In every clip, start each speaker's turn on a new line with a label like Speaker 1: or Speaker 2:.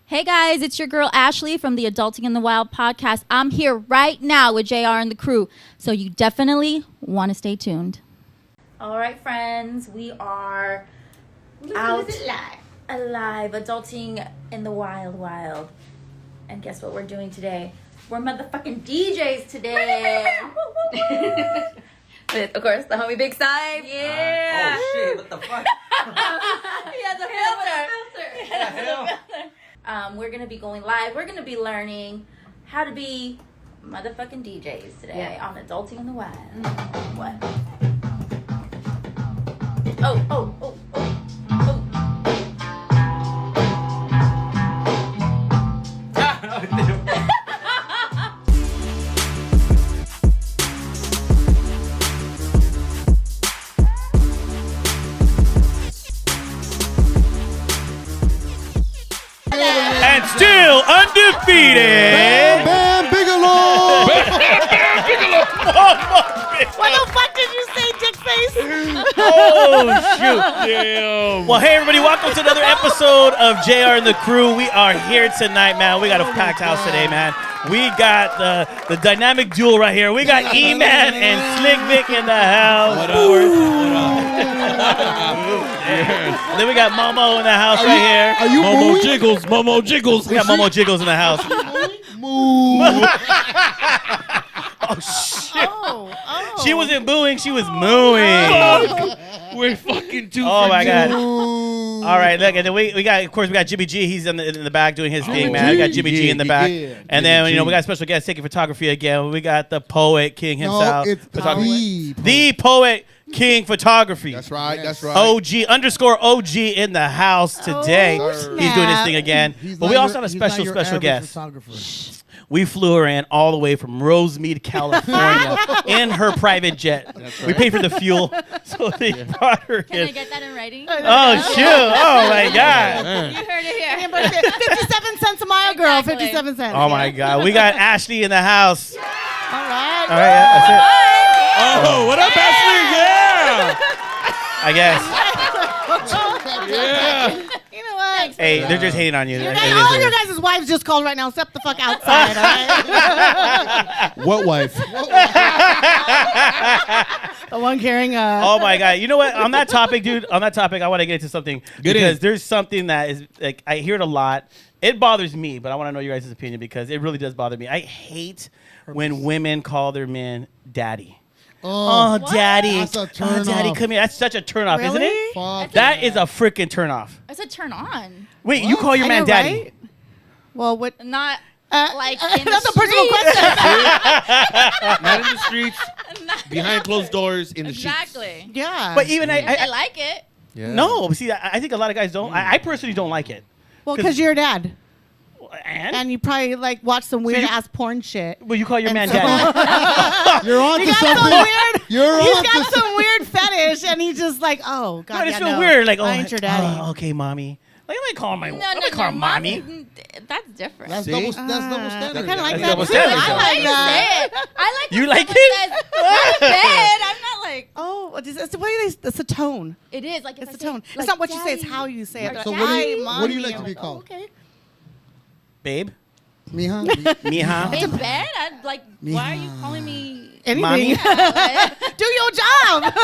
Speaker 1: Hey guys, it's your girl Ashley from the Adulting in the Wild podcast. I'm here right now with JR and the crew, so you definitely want to stay tuned. All right, friends, we are out alive, adulting in the wild. And guess what we're doing today? We're motherfucking DJs today. With, of course, the homie Big Side. Yeah.
Speaker 2: Oh shit! What the fuck?
Speaker 1: He has a filter. We're gonna be going live. We're gonna be learning how to be motherfucking DJs today on Adulting in the Wild. What? Oh.
Speaker 3: And still undefeated.
Speaker 4: Bam Bigelow.
Speaker 3: Bam Bigelow.
Speaker 5: What the fuck did you say, dick face?
Speaker 3: Oh, shoot. Damn. Well, hey, everybody. Welcome to another episode of JR and the crew. We are here tonight, man. We got a packed house today, man. We got the dynamic duo right here. We got E-Man and Slick Vic in the house.
Speaker 2: What up?
Speaker 3: And then we got Momo in the house right here.
Speaker 4: Are you
Speaker 2: Momo Jiggles? Momo Jiggles.
Speaker 3: We got Momo Jiggles in the house.
Speaker 4: Moo.
Speaker 3: Oh, shit.
Speaker 5: Oh.
Speaker 3: She wasn't booing. She was mooing.
Speaker 2: We're fucking two.
Speaker 3: Oh, my God.
Speaker 4: Moo.
Speaker 3: All right, look, and then we got, of course, we got Jimmy G. He's in the back doing his thing, man. We got Jimmy G in the back. And then, we got special guest taking photography again. We got the poet king himself.
Speaker 4: No, it's
Speaker 3: the poet king photography.
Speaker 4: That's right. That's right.
Speaker 3: OG in the house today.
Speaker 5: Oh,
Speaker 3: He's doing his thing again. But we also have a special guest. We flew her in all the way from Rosemead, California, in her private jet. Right. We paid for the fuel, so they brought her in.
Speaker 1: Can I get that in writing?
Speaker 3: Oh, shoot. Oh, my God.
Speaker 1: You heard it here.
Speaker 5: 57 cents a mile, girl.
Speaker 1: Exactly.
Speaker 5: 57 cents.
Speaker 3: Oh, my God. We got Ashley in the house.
Speaker 5: All right.
Speaker 3: All right, yeah, that's it.
Speaker 2: Oh, what up, Ashley? Yeah.
Speaker 3: I guess.
Speaker 2: Yeah.
Speaker 5: You know what?
Speaker 3: Hey, they're just hating on you.
Speaker 5: All of your guys' wives just called right now. Step the fuck outside, all right?
Speaker 4: What wife?
Speaker 5: The one carrying
Speaker 3: Oh, my God. You know what? On that topic, dude, I want to get into something. Because there's something that is, like, I hear it a lot. It bothers me, but I want to know your guys' opinion because it really does bother me. I hate when women call their men daddy. Oh, daddy.
Speaker 4: That's a turn
Speaker 3: Oh, daddy,
Speaker 4: off.
Speaker 3: come here. That's such a turn off, isn't it?
Speaker 4: Fuck.
Speaker 3: That is a freaking turn off.
Speaker 1: It's a turn on.
Speaker 3: Wait, you call your man
Speaker 5: you're
Speaker 3: daddy?
Speaker 5: right. Well, what?
Speaker 1: Not like in the
Speaker 5: That's a personal question.
Speaker 2: Not in the streets, behind closed doors, in the sheets.
Speaker 1: Exactly.
Speaker 5: Yeah.
Speaker 3: But even
Speaker 1: I like it.
Speaker 2: Yeah.
Speaker 3: No, see, I think a lot of guys don't. I personally don't like it.
Speaker 5: Well, because you're a dad.
Speaker 3: And
Speaker 5: And you probably like watch some weird ass porn shit.
Speaker 3: well, you call your
Speaker 5: And
Speaker 3: man
Speaker 5: so-
Speaker 3: daddy.
Speaker 4: You're on
Speaker 5: He
Speaker 4: to
Speaker 5: got some
Speaker 4: something.
Speaker 5: weird.
Speaker 4: You're
Speaker 5: He's
Speaker 4: on
Speaker 5: got
Speaker 4: to
Speaker 5: some weird fetish, and he's just like, oh god,
Speaker 3: But it's
Speaker 5: yeah,
Speaker 3: so
Speaker 5: no,
Speaker 3: weird. Like, oh,
Speaker 5: I ain't your daddy.
Speaker 3: oh, okay, mommy. Like, I'm not calling my.
Speaker 1: No,
Speaker 3: I'm not calling mommy.
Speaker 1: That's different.
Speaker 4: That's
Speaker 2: See?
Speaker 4: double standard.
Speaker 5: I kind of like
Speaker 3: That's
Speaker 5: that.
Speaker 3: double
Speaker 5: too.
Speaker 3: standard,
Speaker 5: I
Speaker 3: though.
Speaker 5: like
Speaker 1: you
Speaker 5: that.
Speaker 1: say it. I like
Speaker 3: You
Speaker 1: when
Speaker 3: like
Speaker 1: someone
Speaker 3: it?
Speaker 1: says, "Go to bed." I'm not like.
Speaker 5: Oh, it's the way it's a tone.
Speaker 1: It is like
Speaker 5: It's
Speaker 1: if
Speaker 5: the
Speaker 1: I
Speaker 5: tone.
Speaker 1: say,
Speaker 5: It's
Speaker 1: like,
Speaker 5: not what you say; it's
Speaker 1: daddy.
Speaker 5: how you say it.
Speaker 4: So
Speaker 5: Like,
Speaker 4: what do
Speaker 5: "Hi,
Speaker 4: you
Speaker 5: mommy."
Speaker 4: like to be
Speaker 5: I'm
Speaker 4: called?
Speaker 5: okay.
Speaker 3: Babe,
Speaker 4: Mija.
Speaker 3: mija.
Speaker 1: In bed, I'd like. Why are you calling me?
Speaker 5: Anything.
Speaker 3: Mommy?
Speaker 5: Do your job.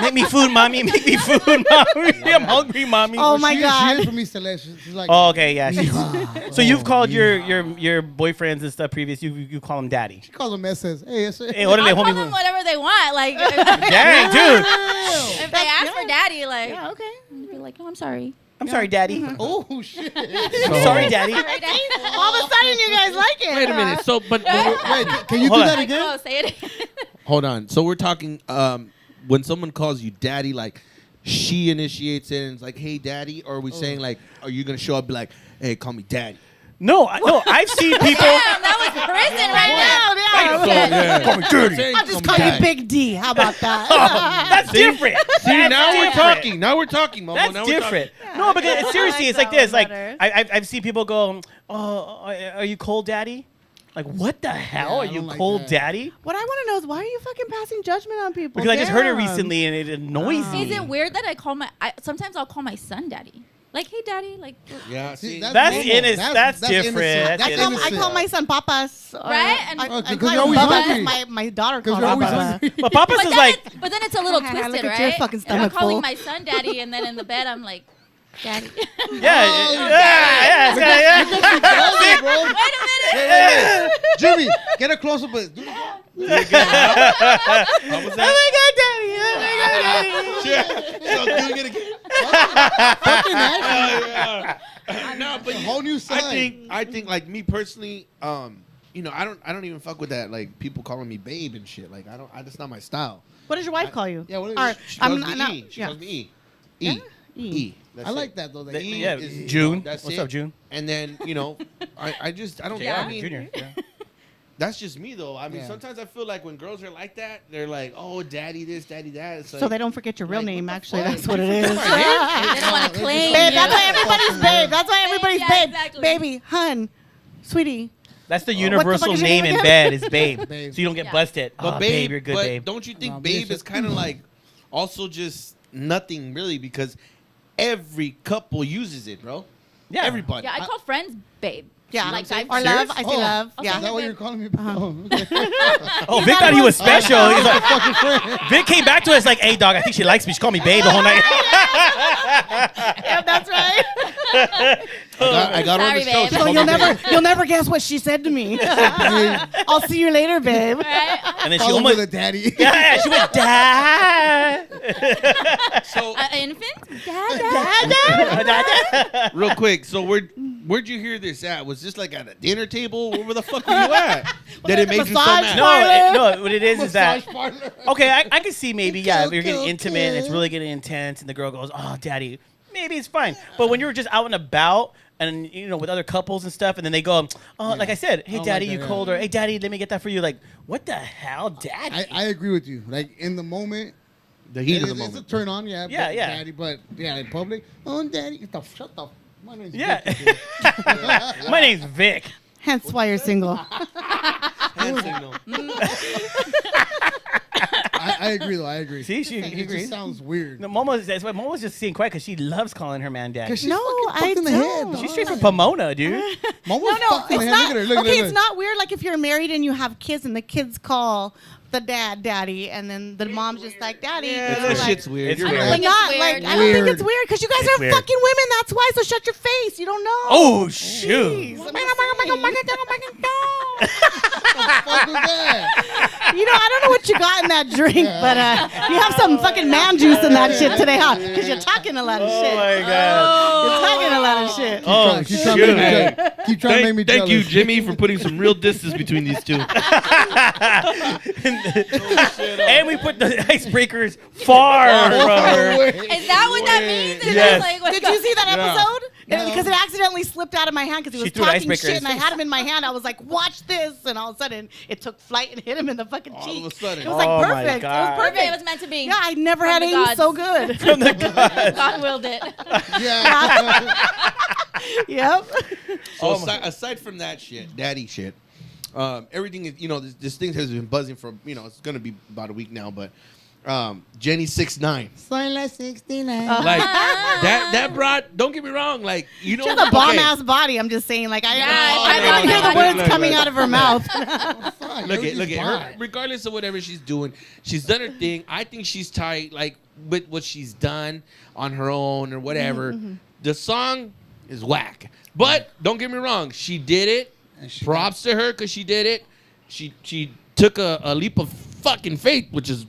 Speaker 3: Make me food, mommy. Make me food, mommy. I'm hungry, mommy.
Speaker 5: Oh, my
Speaker 4: She
Speaker 5: God.
Speaker 4: is from East LA. She's like.
Speaker 3: Oh, okay, yeah. So you've called
Speaker 4: Mija.
Speaker 3: your boyfriends and stuff previous. You call them daddy.
Speaker 4: She calls him SS. Hey, SS.
Speaker 3: Hey, what are they,
Speaker 1: I'll call
Speaker 3: homie?
Speaker 1: them whatever they want. Like
Speaker 3: Dang, dude.
Speaker 1: if they ask for daddy, like
Speaker 5: Yeah, okay.
Speaker 1: I'd be like, oh, I'm sorry.
Speaker 3: I'm sorry, daddy.
Speaker 4: Oh shit.
Speaker 3: I'm sorry, daddy.
Speaker 5: All of a sudden, you guys like it.
Speaker 2: Wait a minute. So, but
Speaker 4: Wait, can you
Speaker 3: Hold
Speaker 4: do
Speaker 3: on.
Speaker 4: that
Speaker 1: Like,
Speaker 4: again?
Speaker 1: oh, say it.
Speaker 2: hold on. So we're talking. When someone calls you daddy, like she initiates it and it's like, "Hey, daddy," or are we saying like, are you gonna show up and be like, "Hey, call me daddy"?
Speaker 3: No, I've seen people.
Speaker 1: Damn, that was prison right now.
Speaker 5: Yeah.
Speaker 2: Call me dirty.
Speaker 5: I'll just call you Big D. How about that?
Speaker 3: That's different.
Speaker 2: See,
Speaker 3: That's
Speaker 2: now we're
Speaker 3: different.
Speaker 2: talking. Now we're talking, Momo.
Speaker 3: That's
Speaker 2: Now we're
Speaker 3: different.
Speaker 2: talking.
Speaker 3: No, because seriously, it's like this. Like
Speaker 5: better.
Speaker 3: I've seen people go, "Oh, are you cold, daddy?" Like, what the hell?
Speaker 4: Yeah,
Speaker 3: Are
Speaker 4: I
Speaker 3: you
Speaker 4: don't like
Speaker 3: cold,
Speaker 4: that.
Speaker 3: daddy?
Speaker 5: What I want to know is why are you fucking passing judgment on people?
Speaker 3: Because I just heard it
Speaker 5: Damn.
Speaker 3: recently and it annoys me.
Speaker 1: Is it weird that I call sometimes I'll call my son daddy? Like, hey, daddy, like,
Speaker 2: Yeah, see,
Speaker 3: That's
Speaker 4: normal.
Speaker 3: innocent. That's different.
Speaker 4: innocent.
Speaker 3: That's
Speaker 4: That's
Speaker 5: I
Speaker 4: innocent.
Speaker 5: call my son Papas.
Speaker 1: Right? And-
Speaker 5: I
Speaker 4: because
Speaker 5: call
Speaker 4: you're
Speaker 5: him
Speaker 4: always
Speaker 5: Bubba.
Speaker 4: hungry.
Speaker 5: My daughter
Speaker 4: Because
Speaker 5: calls
Speaker 4: you're always
Speaker 5: Bubba.
Speaker 4: hungry.
Speaker 3: But Papa's
Speaker 1: but
Speaker 3: is
Speaker 1: then,
Speaker 3: like,
Speaker 1: but then it's a little
Speaker 5: Look
Speaker 1: twisted,
Speaker 5: at your
Speaker 1: right?
Speaker 5: fucking
Speaker 1: If I'm
Speaker 5: stomach
Speaker 1: calling
Speaker 5: full.
Speaker 1: my son daddy, and then in the bed, I'm like, daddy.
Speaker 3: yeah. It's kinda, yeah.
Speaker 4: Bro.
Speaker 1: Wait a minute.
Speaker 4: Jimmy, get a close up. Do it again.
Speaker 2: How was that?
Speaker 3: Oh my God, daddy.
Speaker 2: So doing it again.
Speaker 4: Fucking action.
Speaker 2: No, but
Speaker 4: A whole new side.
Speaker 2: I think like me personally, you know, I don't even fuck with that. Like people calling me babe and shit. Like that's not my style.
Speaker 5: What does your wife call you?
Speaker 4: Yeah, what is
Speaker 5: Or,
Speaker 4: it?
Speaker 2: She calls me
Speaker 5: not-
Speaker 2: E. She
Speaker 5: yeah.
Speaker 2: calls me E.
Speaker 5: Yeah?
Speaker 2: E.
Speaker 5: E.
Speaker 2: E. That's
Speaker 4: I
Speaker 2: it.
Speaker 4: like that though. The E
Speaker 3: Yeah,
Speaker 4: is,
Speaker 3: June.
Speaker 2: That's
Speaker 3: What's
Speaker 2: it.
Speaker 3: up, June?
Speaker 2: And then you know, I don't.
Speaker 1: Yeah.
Speaker 2: I mean,
Speaker 3: Junior. Yeah.
Speaker 2: that's just me though. I mean,
Speaker 4: Yeah.
Speaker 2: sometimes I feel like when girls are like that, they're like, oh, daddy this, daddy that. It's like,
Speaker 5: So they don't forget your real
Speaker 2: like,
Speaker 5: name.
Speaker 2: what the
Speaker 5: Actually,
Speaker 2: fuck?
Speaker 5: that's what it is.
Speaker 1: They don't want to claim.
Speaker 5: Babe,
Speaker 1: you.
Speaker 5: that's why everybody's babe. That's why everybody's
Speaker 1: Yeah,
Speaker 5: babe.
Speaker 1: exactly.
Speaker 5: Baby, hun, sweetie.
Speaker 3: That's the
Speaker 5: fuck
Speaker 3: universal
Speaker 5: is your
Speaker 3: name
Speaker 5: name
Speaker 3: in
Speaker 5: again?
Speaker 3: bed is babe.
Speaker 4: Babe.
Speaker 3: So you don't get
Speaker 1: Yeah.
Speaker 3: busted.
Speaker 2: But
Speaker 3: Oh,
Speaker 2: babe,
Speaker 3: you're good,
Speaker 2: but
Speaker 3: babe.
Speaker 2: don't you think
Speaker 4: No,
Speaker 2: babe
Speaker 4: babe
Speaker 2: is kind of like also just nothing really because every couple uses it, bro.
Speaker 3: Yeah.
Speaker 2: Everybody.
Speaker 1: Yeah, I call friends babe.
Speaker 5: Yeah,
Speaker 1: Like,
Speaker 5: or
Speaker 1: I-
Speaker 5: love.
Speaker 3: Serious?
Speaker 5: I say
Speaker 4: Oh.
Speaker 5: love.
Speaker 1: Okay.
Speaker 4: Is
Speaker 5: Yeah.
Speaker 4: that what you're calling me?
Speaker 5: Uh-huh.
Speaker 4: Oh, okay.
Speaker 3: Oh, Vic thought he was special.
Speaker 5: Oh,
Speaker 3: He's like, Vic came back to us like, hey, dog, I think she likes me. She called me babe the whole night.
Speaker 5: Yeah, that's right.
Speaker 2: I got her on the
Speaker 1: Sorry,
Speaker 2: show.
Speaker 1: babe.
Speaker 2: She
Speaker 5: So
Speaker 2: called
Speaker 5: you'll
Speaker 2: me
Speaker 5: never,
Speaker 2: babe.
Speaker 5: you'll never guess what she said to me. I'll see you later, babe.
Speaker 1: Right?
Speaker 3: And then she
Speaker 4: Call him
Speaker 3: almost,
Speaker 4: with a daddy.
Speaker 3: yeah, she went, dad.
Speaker 2: So
Speaker 1: Infant? Dad?
Speaker 3: Dad.
Speaker 2: real quick, so where'd you hear this at? Was this like at a dinner table? Where the fuck were you at? That it made you so
Speaker 5: massage
Speaker 2: mad?
Speaker 3: No, what it is that,
Speaker 4: Massage parlor.
Speaker 3: okay, I can see maybe, yeah, if you're getting
Speaker 4: Okay.
Speaker 3: intimate and it's really getting intense and the girl goes, oh, daddy, maybe it's fine. But when you're just out and about and, you know, with other couples and stuff, and then they go, oh, like I said, hey,
Speaker 4: I don't
Speaker 3: daddy,
Speaker 4: like
Speaker 3: you
Speaker 4: that,
Speaker 3: cold?
Speaker 4: yeah.
Speaker 3: Or, hey, daddy, let me get that for you. Like, what the hell, daddy?
Speaker 4: I agree with you. Like in the moment,
Speaker 2: The heat
Speaker 4: it
Speaker 2: of the
Speaker 4: is-
Speaker 2: moment.
Speaker 4: It's a turn on, yeah.
Speaker 3: Yeah,
Speaker 4: but
Speaker 3: yeah.
Speaker 4: Daddy, but yeah, in public, oh, daddy, shut the. My name's
Speaker 3: Yeah.
Speaker 4: Vic.
Speaker 3: My name's Vic.
Speaker 5: Hence why you're single.
Speaker 2: Hand signal.
Speaker 4: I agree though. I agree.
Speaker 3: See, she
Speaker 4: it
Speaker 3: agrees.
Speaker 4: just sounds weird.
Speaker 3: No, that's why Momo's just staying quiet because she loves calling her man daddy.
Speaker 4: 'Cause she's
Speaker 5: No,
Speaker 4: fucking fucked
Speaker 5: I
Speaker 4: in the head.
Speaker 5: don't.
Speaker 4: dog.
Speaker 3: She's straight from Pomona, dude.
Speaker 4: Momo's
Speaker 5: No,
Speaker 4: fucked in
Speaker 5: it's
Speaker 4: the head.
Speaker 5: not.
Speaker 4: Look at her. Look
Speaker 5: Okay,
Speaker 4: at her.
Speaker 5: it's not weird. Like if you're married and you have kids and the kids call the dad daddy, and then the mom's just like daddy.
Speaker 3: Yeah,
Speaker 5: you know,
Speaker 2: That
Speaker 5: like,
Speaker 2: shit's weird.
Speaker 3: It's
Speaker 2: You're
Speaker 1: I don't
Speaker 2: right.
Speaker 1: think
Speaker 5: not
Speaker 1: it's
Speaker 5: like
Speaker 1: weird.
Speaker 5: I don't think
Speaker 4: Weird.
Speaker 5: it's weird because you guys
Speaker 3: It's
Speaker 5: are
Speaker 3: weird.
Speaker 5: fucking women. That's why. So shut your face. You don't know.
Speaker 3: Oh, shoot.
Speaker 5: Jeez.
Speaker 4: What the fuck was that?
Speaker 5: You know, I don't know what you got in that drink, but you have some fucking man juice in that shit today, huh? Because you're talking a lot of
Speaker 3: Oh,
Speaker 5: shit.
Speaker 3: my God.
Speaker 5: You're talking a lot of shit.
Speaker 3: Oh,
Speaker 4: Keep trying to make me
Speaker 3: shoot.
Speaker 4: jealous. Keep trying to make me jealous.
Speaker 2: Thank you, Jimmy, for putting some real distance between these two.
Speaker 3: And we put the icebreakers far from her.
Speaker 1: Is that what that means? Is
Speaker 3: Yes.
Speaker 1: that like what's
Speaker 5: Did you see that
Speaker 2: Yeah.
Speaker 5: episode?
Speaker 4: No.
Speaker 5: Because it accidentally slipped out of my hand because he
Speaker 3: She
Speaker 5: was
Speaker 3: threw an
Speaker 5: talking
Speaker 3: icebreaker in
Speaker 5: shit
Speaker 3: his
Speaker 5: and I
Speaker 3: face.
Speaker 5: had him in my hand. I was like, watch this. And all of a sudden, it took flight and hit him in the fucking
Speaker 2: All
Speaker 5: cheek.
Speaker 2: of a sudden.
Speaker 5: It was like
Speaker 3: Oh, my
Speaker 5: perfect. It
Speaker 3: God.
Speaker 5: was
Speaker 1: perfect?
Speaker 5: perfect.
Speaker 1: It was meant to be.
Speaker 5: Yeah, I never
Speaker 1: From
Speaker 5: had
Speaker 1: the
Speaker 5: aim
Speaker 1: gods.
Speaker 5: so good.
Speaker 3: From the gods.
Speaker 1: God willed it.
Speaker 4: Yeah.
Speaker 5: Yep.
Speaker 2: So aside from that shit, daddy shit, everything is, you know, this thing has been buzzing for, you know, it's gonna be about a week now, but Jenny 6'9",
Speaker 4: Soy la 69.
Speaker 2: like that broad. Don't get me wrong, like you know,
Speaker 5: She has a bomb
Speaker 2: okay,
Speaker 5: ass body. I'm just saying, like, I
Speaker 1: Yeah,
Speaker 5: don't
Speaker 1: if I
Speaker 5: even hear the
Speaker 1: look,
Speaker 5: words
Speaker 2: look,
Speaker 5: coming
Speaker 2: look.
Speaker 5: out of her mouth.
Speaker 4: Fuck,
Speaker 2: Look at
Speaker 4: everything's
Speaker 2: her.
Speaker 4: fine.
Speaker 2: Regardless of whatever she's doing, she's done her thing. I think she's tight, like with what she's done on her own or whatever. The song is whack, but don't get me wrong, she did it.
Speaker 4: And she-
Speaker 2: Props to her because she did it. She took a leap of fucking faith, which is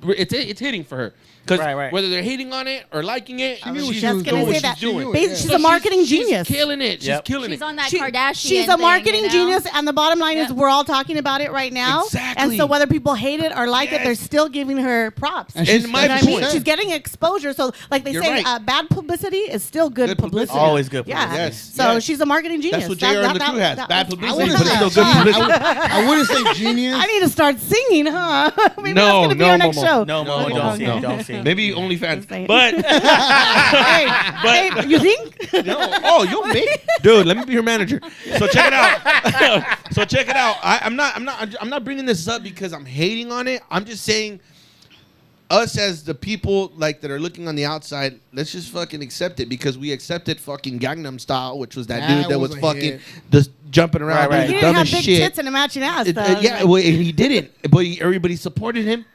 Speaker 2: it's hitting for her. Because
Speaker 3: Right.
Speaker 2: whether they're hating on it or liking it,
Speaker 4: She knew
Speaker 5: was
Speaker 4: what she
Speaker 5: just
Speaker 4: was
Speaker 5: gonna
Speaker 4: doing.
Speaker 5: say
Speaker 2: she's
Speaker 5: that.
Speaker 2: doing.
Speaker 5: She's
Speaker 4: Yeah.
Speaker 5: a marketing
Speaker 2: she's
Speaker 5: genius.
Speaker 2: killing it. She's
Speaker 3: Yep.
Speaker 2: killing
Speaker 1: She's
Speaker 2: it.
Speaker 1: on that
Speaker 5: She-
Speaker 1: Kardashian.
Speaker 5: She's a
Speaker 1: thing,
Speaker 5: marketing
Speaker 1: you know?
Speaker 5: genius, and the bottom line is
Speaker 1: Yeah.
Speaker 5: we're all talking about it right now.
Speaker 2: Exactly.
Speaker 5: And so whether people hate it or like it, they're
Speaker 2: Yes.
Speaker 5: still giving her props.
Speaker 4: And
Speaker 5: You
Speaker 2: And
Speaker 4: she's-
Speaker 2: my
Speaker 5: know what I mean?
Speaker 2: point-
Speaker 5: She's getting exposure. So, like they
Speaker 2: You're
Speaker 5: say,
Speaker 2: right.
Speaker 5: bad publicity is still good,
Speaker 2: Good
Speaker 5: publicity.
Speaker 2: publicity.
Speaker 3: Always good
Speaker 5: Yeah.
Speaker 3: publicity.
Speaker 2: Yes.
Speaker 5: So
Speaker 2: yes.
Speaker 5: she's a marketing genius.
Speaker 2: That's what JR and the crew has. Bad
Speaker 4: I
Speaker 2: publicity,
Speaker 4: wouldn't
Speaker 2: but
Speaker 4: say
Speaker 2: still good publicity.
Speaker 4: I wouldn't say genius.
Speaker 5: I need to start singing, huh? Maybe
Speaker 2: No,
Speaker 5: that's gonna be
Speaker 2: no,
Speaker 5: our next
Speaker 2: Momo.
Speaker 5: show.
Speaker 3: No, Momo,
Speaker 2: Okay.
Speaker 3: don't
Speaker 5: Okay.
Speaker 3: sing. Don't sing.
Speaker 2: Maybe OnlyFans.
Speaker 5: Just saying.
Speaker 2: But
Speaker 5: hey, you think?
Speaker 2: no. Oh, you'll make, dude. Let me be your manager. So check it out. I'm not bringing this up because I'm hating on it. I'm just saying, us as the people like that are looking on the outside, let's just fucking accept it because we accepted fucking Gangnam Style, which was that dude that was fucking just jumping around
Speaker 3: Right,
Speaker 2: doing
Speaker 5: He
Speaker 2: the
Speaker 5: didn't have
Speaker 2: dumbest
Speaker 5: big
Speaker 2: shit.
Speaker 5: tits and a matching ass, though.
Speaker 2: Yeah, well, and he didn't, but everybody supported him.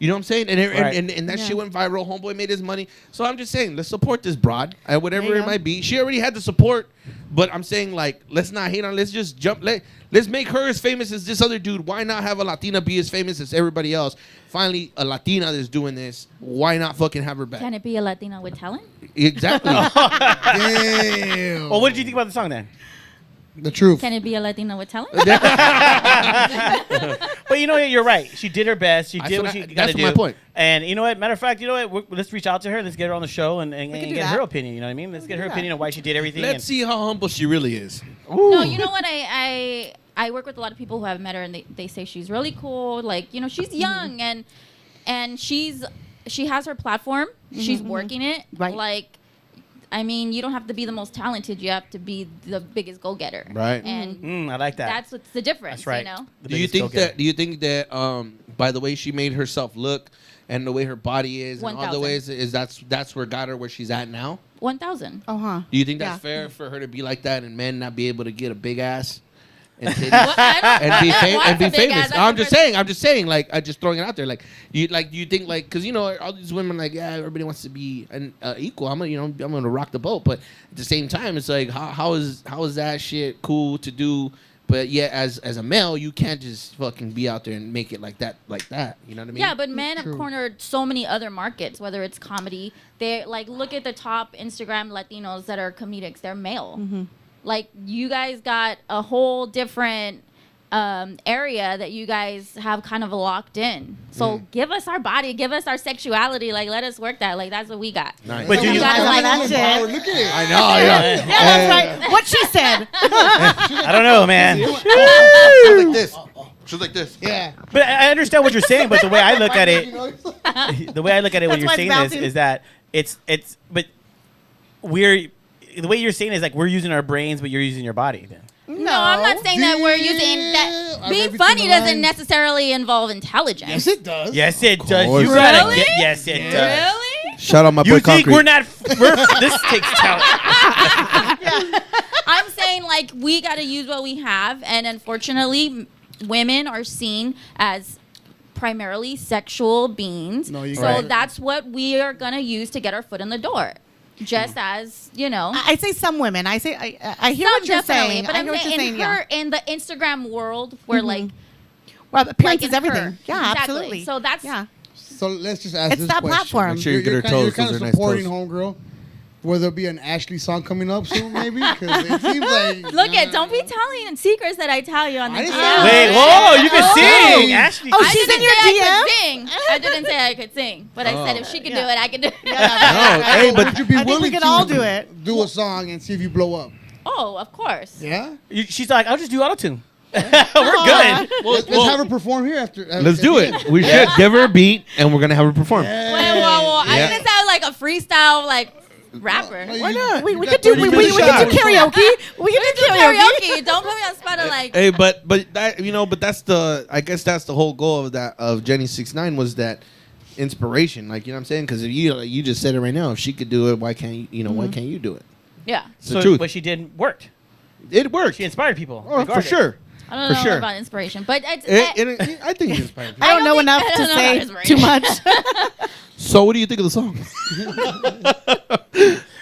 Speaker 2: You know what I'm saying? And that
Speaker 5: Yeah.
Speaker 2: shit went viral. Homeboy made his money. So I'm just saying, let's support this broad, whatever
Speaker 5: There you
Speaker 2: it
Speaker 5: go.
Speaker 2: might be. She already had the support, but I'm saying, like, let's not hate on. Let's just jump. Let's make her as famous as this other dude. Why not have a Latina be as famous as everybody else? Finally, a Latina that's doing this. Why not fucking have her back?
Speaker 1: Can it be a Latina with talent?
Speaker 2: Exactly.
Speaker 4: Damn.
Speaker 3: Well, what did you think about the song then?
Speaker 4: The truth.
Speaker 1: Can it be a Latina with talent?
Speaker 3: But you know what? You're right. She did her best. She
Speaker 2: That's
Speaker 3: did
Speaker 2: what
Speaker 3: what she
Speaker 2: I-
Speaker 3: got to
Speaker 2: that's
Speaker 3: do.
Speaker 2: my point.
Speaker 3: And you know what? Matter of fact, you know what? Let's reach out to her. Let's get her on the show and
Speaker 5: can do
Speaker 3: get
Speaker 5: that.
Speaker 3: her opinion. You know what I mean? Let's get her
Speaker 5: do that.
Speaker 3: opinion on why she did everything.
Speaker 2: Let's see how humble she really is.
Speaker 1: No, you know what? I work with a lot of people who have met her, and they say she's really cool. Like, you know, she's young and she has her platform. She's working it.
Speaker 5: Right.
Speaker 1: Like, I mean, you don't have to be the most talented. You have to be the biggest go-getter.
Speaker 2: Right.
Speaker 1: And
Speaker 3: I like that.
Speaker 1: that's what's the difference.
Speaker 3: That's right.
Speaker 1: You know.
Speaker 3: The
Speaker 2: Do you
Speaker 3: biggest
Speaker 2: think
Speaker 3: go-getter.
Speaker 2: that? Do you think that? By the way she made herself look, and the way her body is, and all the
Speaker 1: 1,000.
Speaker 2: ways is that's where got her where she's at now.
Speaker 1: 1,000.
Speaker 5: Oh, huh.
Speaker 2: Do you think that's
Speaker 5: Yeah.
Speaker 2: fair for her to be like that and men not be able to get a big ass and titties?
Speaker 1: What? I don't-
Speaker 2: And be,
Speaker 1: I want
Speaker 2: and be
Speaker 1: a big
Speaker 2: famous.
Speaker 1: ass.
Speaker 2: I'm just saying, like, I just throwing it out there. Like, do you think, like, because you know, all these women, like, yeah, everybody wants to be an equal. I'm gonna rock the boat, but at the same time, it's like, how is that shit cool to do? But yeah, as a male, you can't just fucking be out there and make it like that. You know what I mean?
Speaker 1: Yeah, but men have
Speaker 4: True.
Speaker 1: cornered so many other markets, whether it's comedy. They like look at the top Instagram Latinos that are comedics. They're male. Like you guys got a whole different area that you guys have kind of locked in. So give us our body, give us our sexuality. Like let us work that. Like that's what we got.
Speaker 2: Nice.
Speaker 3: But do you-
Speaker 5: You guys like that
Speaker 4: Look
Speaker 5: shit.
Speaker 4: at it.
Speaker 2: I know. Yeah.
Speaker 5: Yeah, that's right. What she said.
Speaker 3: I don't know, man.
Speaker 2: She's like this. She's like this.
Speaker 4: Yeah.
Speaker 3: But I understand what you're saying. But the way I look at
Speaker 4: You
Speaker 3: it,
Speaker 4: know,
Speaker 3: the way I look at it when
Speaker 5: That's
Speaker 3: you're
Speaker 5: why
Speaker 3: saying
Speaker 5: it's
Speaker 3: this
Speaker 5: bouncing.
Speaker 3: is that but the way you're saying it is like we're using our brains, but you're using your body. Then
Speaker 1: No, I'm not saying that we're using
Speaker 4: Yeah,
Speaker 1: that.
Speaker 4: I
Speaker 1: Being
Speaker 4: read between
Speaker 1: funny
Speaker 4: the
Speaker 1: doesn't
Speaker 4: lines.
Speaker 1: necessarily involve intelligence.
Speaker 4: Yes, it does.
Speaker 3: yes, it does.
Speaker 2: course.
Speaker 3: You gotta
Speaker 1: Really?
Speaker 3: get yes, it does.
Speaker 1: Really?
Speaker 2: Shout out my boy
Speaker 3: You think
Speaker 2: Concrete.
Speaker 3: we're not? This takes talent.
Speaker 1: I'm saying like we got to use what we have, and unfortunately, women are seen as primarily sexual beings.
Speaker 4: No, you
Speaker 1: so
Speaker 4: can't.
Speaker 1: that's what we are gonna use to get our foot in the door. Just as you know,
Speaker 5: I say some women. I say I hear
Speaker 1: some
Speaker 5: what you're
Speaker 1: definitely,
Speaker 5: saying.
Speaker 1: but
Speaker 5: I
Speaker 1: I'm
Speaker 5: hear what you're
Speaker 1: saying
Speaker 5: saying.
Speaker 1: in her in the Instagram world, where like
Speaker 5: Well, appearance
Speaker 1: like
Speaker 5: is
Speaker 1: in
Speaker 5: everything.
Speaker 1: her.
Speaker 5: Yeah,
Speaker 1: Exactly.
Speaker 5: absolutely.
Speaker 1: So that's
Speaker 5: yeah.
Speaker 4: So let's just ask
Speaker 5: It's
Speaker 4: this
Speaker 5: that
Speaker 4: question.
Speaker 5: platform.
Speaker 2: Make sure you get her
Speaker 4: You're
Speaker 2: toes.
Speaker 4: kind
Speaker 2: Those
Speaker 4: of
Speaker 2: are nice
Speaker 4: supporting
Speaker 2: toes.
Speaker 4: homegirl. Will there be an Ashley song coming up soon, maybe? Because it seems like...
Speaker 1: look at. Don't be telling secrets that I tell you on the
Speaker 4: I didn't
Speaker 1: DM.
Speaker 4: say-
Speaker 3: Wait, whoa! You can sing, Ashley.
Speaker 5: Oh,
Speaker 1: I
Speaker 5: she's
Speaker 1: didn't
Speaker 5: in your
Speaker 1: say
Speaker 5: DM?
Speaker 1: I could sing. I didn't say I could sing, but I said if she could do it, I could do it.
Speaker 2: No, hey, but
Speaker 4: Would you be
Speaker 5: I think
Speaker 4: willing
Speaker 5: we could
Speaker 4: to
Speaker 5: all do it.
Speaker 4: do a song and see if you blow up?
Speaker 1: Oh, of course.
Speaker 4: Yeah?
Speaker 3: She's like, I'll just do auto-tune. We're good.
Speaker 4: Let's have her perform here after.
Speaker 2: let's do it. We should give her a beat, and we're gonna have her perform.
Speaker 1: Whoa. I
Speaker 2: Yeah.
Speaker 1: didn't sound like a freestyle like rapper.
Speaker 4: No,
Speaker 5: Why
Speaker 4: you-
Speaker 5: not? We
Speaker 4: you
Speaker 5: could
Speaker 4: got
Speaker 5: do
Speaker 4: 30
Speaker 5: we
Speaker 4: minutes
Speaker 5: could
Speaker 4: shot.
Speaker 5: do karaoke. We could do karaoke.
Speaker 1: Don't put me on spot of like.
Speaker 2: Hey, but that but that's I guess that's the whole goal of Jenny 6ix9ine was that inspiration. Like you know what I'm saying? Because if you just said it right now, if she could do it, why can't why can't you do it?
Speaker 1: Yeah.
Speaker 2: It's the truth.
Speaker 3: What she did worked.
Speaker 2: It worked.
Speaker 3: She inspired people.
Speaker 2: Oh, for
Speaker 3: regardless.
Speaker 2: sure.
Speaker 1: I don't
Speaker 2: For
Speaker 1: know
Speaker 2: sure.
Speaker 1: about inspiration, but it's,
Speaker 2: I think it inspired people.
Speaker 5: I don't know
Speaker 1: think-
Speaker 5: enough
Speaker 1: I
Speaker 5: to
Speaker 1: don't know
Speaker 5: say
Speaker 1: about inspiration.
Speaker 5: too much.
Speaker 2: So what do you think of the song?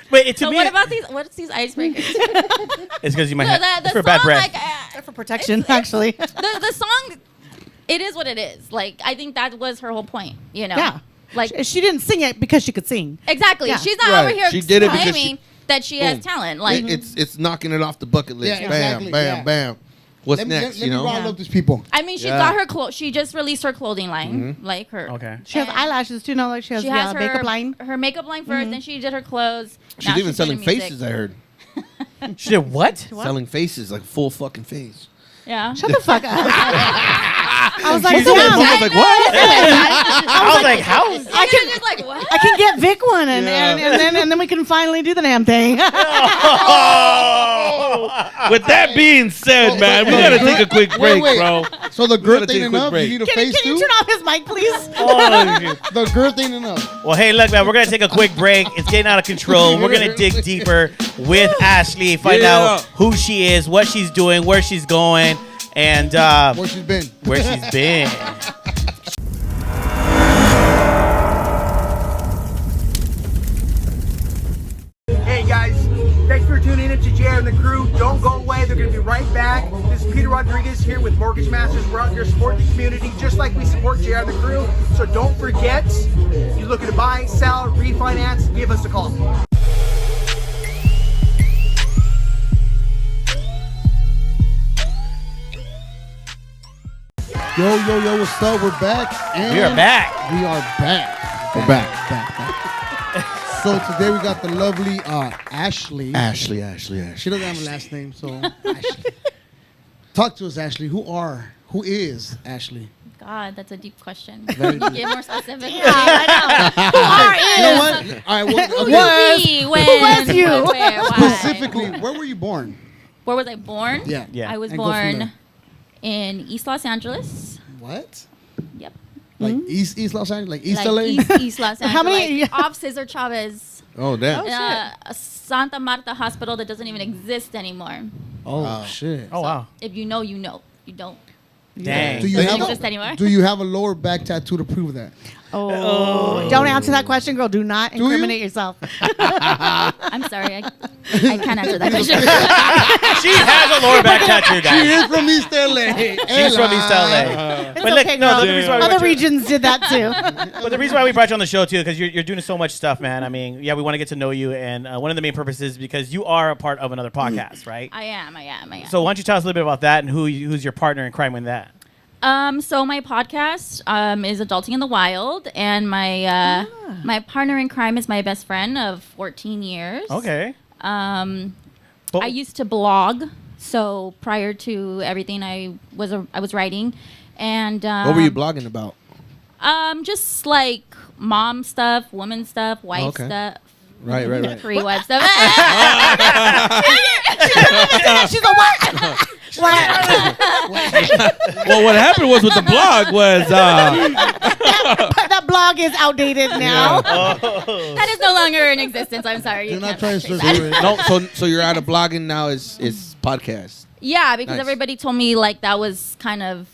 Speaker 3: But to
Speaker 1: so
Speaker 3: me,
Speaker 1: what about these? What's these icebreakers?
Speaker 3: it's because you might
Speaker 1: So
Speaker 3: have
Speaker 1: the
Speaker 3: it's for bad
Speaker 1: song,
Speaker 3: breath.
Speaker 1: like,
Speaker 5: For protection, actually.
Speaker 1: the song, it is what it is. Like I think that was her whole point. You know.
Speaker 5: Yeah.
Speaker 1: Like
Speaker 5: She didn't sing it because she could sing.
Speaker 1: exactly.
Speaker 5: Yeah.
Speaker 1: She's not
Speaker 2: Right.
Speaker 1: over here
Speaker 2: She did it because
Speaker 1: claiming that she has
Speaker 2: Boom.
Speaker 1: talent. Like
Speaker 2: it's knocking it off the bucket list.
Speaker 4: Yeah,
Speaker 2: Bam,
Speaker 4: exactly,
Speaker 2: bam,
Speaker 4: yeah.
Speaker 2: bam. What's
Speaker 4: Let
Speaker 2: next?
Speaker 4: me
Speaker 2: you know.
Speaker 4: rile up these people.
Speaker 1: I mean, she
Speaker 2: Yeah.
Speaker 1: got her clothes. She just released her clothing line, like her.
Speaker 3: Okay.
Speaker 5: She has
Speaker 1: And
Speaker 5: eyelashes too. No, like she has,
Speaker 1: She has her
Speaker 5: makeup line.
Speaker 1: Her makeup line 1st then she did her clothes.
Speaker 2: She's
Speaker 1: Now
Speaker 2: even selling
Speaker 1: doing music.
Speaker 2: faces. I heard
Speaker 3: She did what?
Speaker 2: selling faces like full fucking face.
Speaker 1: Yeah.
Speaker 5: Shut the fuck up. I was like,
Speaker 3: She's
Speaker 5: damn.
Speaker 3: I was like, what? I was like, how?
Speaker 1: I can just like what?
Speaker 5: I can get Vic one, and
Speaker 2: Yeah.
Speaker 5: then we can finally do the damn thing.
Speaker 2: With that being said, man, we gotta take a quick break, bro.
Speaker 4: So the
Speaker 2: We
Speaker 4: girth
Speaker 2: gotta take
Speaker 4: ain't
Speaker 2: a quick
Speaker 4: enough.
Speaker 2: break.
Speaker 4: You need a
Speaker 5: Can
Speaker 4: face
Speaker 5: you
Speaker 4: too.
Speaker 5: turn off his mic, please?
Speaker 3: Oh, shit.
Speaker 4: The girth ain't enough.
Speaker 3: Well, hey, look, man, we're going to take a quick break. It's getting out of control. We're going to dig deeper with Ashley, find out who she is, what she's doing, where she's going, and
Speaker 4: Where she's been.
Speaker 3: where she's been.
Speaker 6: Hey guys, thanks for tuning in to JR and the crew. Don't go away, they're going to be right back. This is Peter Rodriguez here with Mortgage Masters. We're out here to support the community just like we support JR and the crew. So don't forget, you're looking to buy, sell, refinance, give us a call.
Speaker 4: Yo, what's up? We're back. And
Speaker 3: We are back.
Speaker 4: We are back. We're back. So today we got the lovely Ashley.
Speaker 2: Ashley.
Speaker 4: She doesn't have a last name, so Ashley. Talk to us, Ashley. Who is Ashley?
Speaker 1: God, that's a deep question.
Speaker 4: Very deep.
Speaker 1: Get more specific.
Speaker 5: Who are
Speaker 4: You know what? All right, well,
Speaker 1: Who
Speaker 4: okay.
Speaker 1: is we? When?
Speaker 5: Who was you?
Speaker 1: What, where, why?
Speaker 4: Specifically, where were you born?
Speaker 1: Where was I born?
Speaker 4: Yeah.
Speaker 3: Yeah.
Speaker 1: I was
Speaker 4: And go from
Speaker 1: born
Speaker 4: there.
Speaker 1: in East Los Angeles.
Speaker 4: What?
Speaker 1: Yep.
Speaker 4: Like East Los Angeles? Like East
Speaker 1: Like
Speaker 4: LA?
Speaker 1: East Los Angeles.
Speaker 5: How many-
Speaker 1: Like off Cesar Chavez.
Speaker 2: Oh damn.
Speaker 1: A Santa Marta hospital that doesn't even exist anymore.
Speaker 4: Oh, shit.
Speaker 3: Oh, wow.
Speaker 1: If you know, you know. You don't.
Speaker 3: Dang.
Speaker 4: Do you
Speaker 1: Doesn't
Speaker 4: have
Speaker 1: exist anymore.
Speaker 4: Do you have a lower back tattoo to prove that?
Speaker 5: Oh. Don't answer that question, girl. Do not
Speaker 4: you?
Speaker 5: incriminate yourself.
Speaker 1: I'm sorry. I can't answer that question.
Speaker 3: She has a lower back tattoo,
Speaker 4: She
Speaker 3: guys.
Speaker 4: is from East LA.
Speaker 3: She's from East LA.
Speaker 5: It's
Speaker 3: But look,
Speaker 5: okay,
Speaker 3: no,
Speaker 5: girl.
Speaker 3: the reason why we
Speaker 5: Other
Speaker 3: brought you-
Speaker 5: regions did that too.
Speaker 3: But the reason why we brought you on the show too, because you're doing so much stuff, man. I mean, yeah, we want to get to know you, and one of the main purposes is because you are a part of another podcast, right?
Speaker 1: I am.
Speaker 3: So why don't you tell us a little bit about that and who's your partner in crime in that?
Speaker 1: So my podcast is Adulting in the Wild, and my my partner in crime is my best friend of 14 years.
Speaker 3: Okay.
Speaker 1: I
Speaker 3: Well-
Speaker 1: used to blog, so prior to everything, I was writing, and
Speaker 2: What were you blogging about?
Speaker 1: just like mom stuff, woman stuff, wife
Speaker 2: Okay.
Speaker 1: stuff.
Speaker 2: Right.
Speaker 1: Pre-wife stuff.
Speaker 5: She's a what?
Speaker 2: Well, what happened was with the blog was
Speaker 5: That blog is outdated now.
Speaker 1: That is no longer in existence. I'm sorry.
Speaker 4: Do
Speaker 1: You
Speaker 4: not
Speaker 1: can't
Speaker 4: try to
Speaker 1: say
Speaker 4: search
Speaker 1: that.
Speaker 4: for it.
Speaker 2: no. So you're out of blogging now. Is podcast?
Speaker 1: Yeah, because
Speaker 2: Nice.
Speaker 1: everybody told me like that was kind of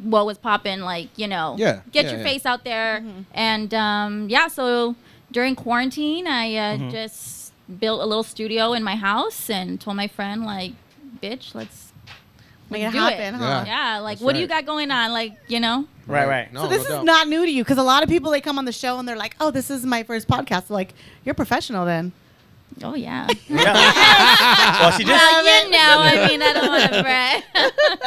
Speaker 1: what was popping. Like
Speaker 2: Yeah,
Speaker 1: get
Speaker 2: yeah,
Speaker 1: your
Speaker 2: yeah.
Speaker 1: face out there, and So during quarantine, I just built a little studio in my house and told my friend like, "Bitch, let's
Speaker 5: Make it
Speaker 1: do
Speaker 5: happen,
Speaker 1: it."
Speaker 5: huh?
Speaker 1: Yeah, like
Speaker 2: That's
Speaker 1: what do you
Speaker 2: right.
Speaker 1: got going on? Like
Speaker 3: Right.
Speaker 2: No,
Speaker 5: So this
Speaker 2: no
Speaker 5: is
Speaker 2: doubt.
Speaker 5: not new to you because a lot of people, they come on the show and they're like, "Oh, this is my first podcast." Like, you're professional then.
Speaker 1: Oh yeah.
Speaker 3: Well, she just
Speaker 1: Well, you know, I mean, I don't want to brag.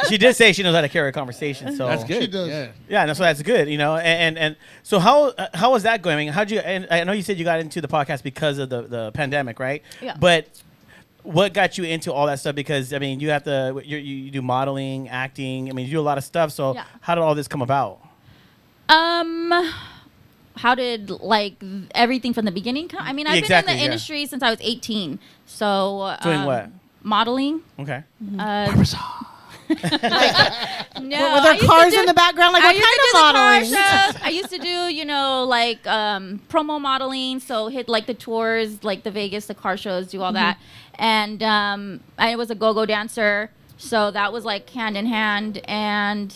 Speaker 3: she did say she knows how to carry a conversation. So
Speaker 2: That's good.
Speaker 4: She does.
Speaker 2: Yeah.
Speaker 3: Yeah, no, so that's good, you know. And so how was that going? I mean, how'd you? And I know you said you got into the podcast because of the pandemic, right?
Speaker 1: Yeah.
Speaker 3: But what got you into all that stuff? Because I mean, you have to you do modeling, acting. I mean, you do a lot of stuff. So
Speaker 1: Yeah.
Speaker 3: how did all this come about?
Speaker 1: How did like everything from the beginning come? I mean, I've
Speaker 3: Exactly,
Speaker 1: been in the
Speaker 3: yeah.
Speaker 1: industry since I was 18. So
Speaker 3: Doing what?
Speaker 1: Modeling.
Speaker 3: Okay.
Speaker 1: No,
Speaker 5: Were
Speaker 1: I
Speaker 5: there
Speaker 1: used to
Speaker 5: cars
Speaker 1: do-
Speaker 5: in the background? Like,
Speaker 1: I
Speaker 5: what
Speaker 1: used to do
Speaker 5: kind
Speaker 1: the
Speaker 5: of
Speaker 1: car
Speaker 5: modeling?
Speaker 1: shows. I used to do, like promo modeling. So hit like the tours, like the Vegas, the car shows, do all that. And I was a go-go dancer, so that was like hand in hand. And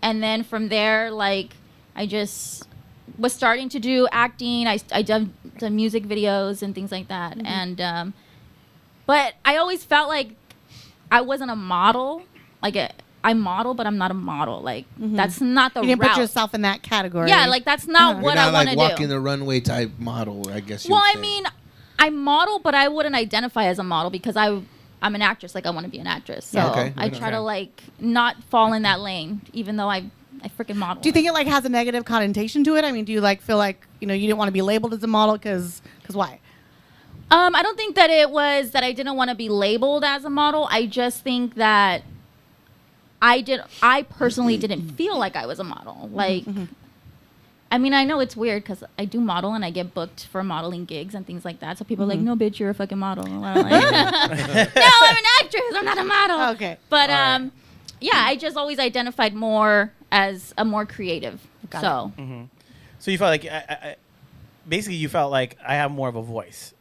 Speaker 1: then from there, like I just was starting to do acting. I done music videos and things like that. And but I always felt like I wasn't a model. Like I model, but I'm not a model. Like that's not the
Speaker 5: You didn't
Speaker 1: route.
Speaker 5: put yourself in that category.
Speaker 1: Yeah, like that's not
Speaker 2: You're
Speaker 1: what
Speaker 2: not
Speaker 1: I want
Speaker 2: like
Speaker 1: to
Speaker 2: walking
Speaker 1: do.
Speaker 2: the runway type model, I guess.
Speaker 1: Well,
Speaker 2: would
Speaker 1: I
Speaker 2: say.
Speaker 1: mean, I model, but I wouldn't identify as a model because I'm an actress. Like I want to be an actress. So
Speaker 2: Yeah, okay.
Speaker 1: I try to like not fall in that lane, even though I freaking model.
Speaker 5: Do you think it like has a negative connotation to it? I mean, do you like feel like you didn't want to be labeled as a model because why?
Speaker 1: I don't think that it was that I didn't want to be labeled as a model. I just think that I personally didn't feel like I was a model. Like, I I mean, I know it's weird because I do model and I get booked for modeling gigs and things like that. So people are like, no, bitch, you're a fucking model. And I'm like, no, I'm an actress. I'm not a model.
Speaker 5: Okay.
Speaker 1: But yeah, I just always identified more as a more creative.
Speaker 5: Got
Speaker 1: So
Speaker 3: So you felt like, basically, you felt like I have more of a voice,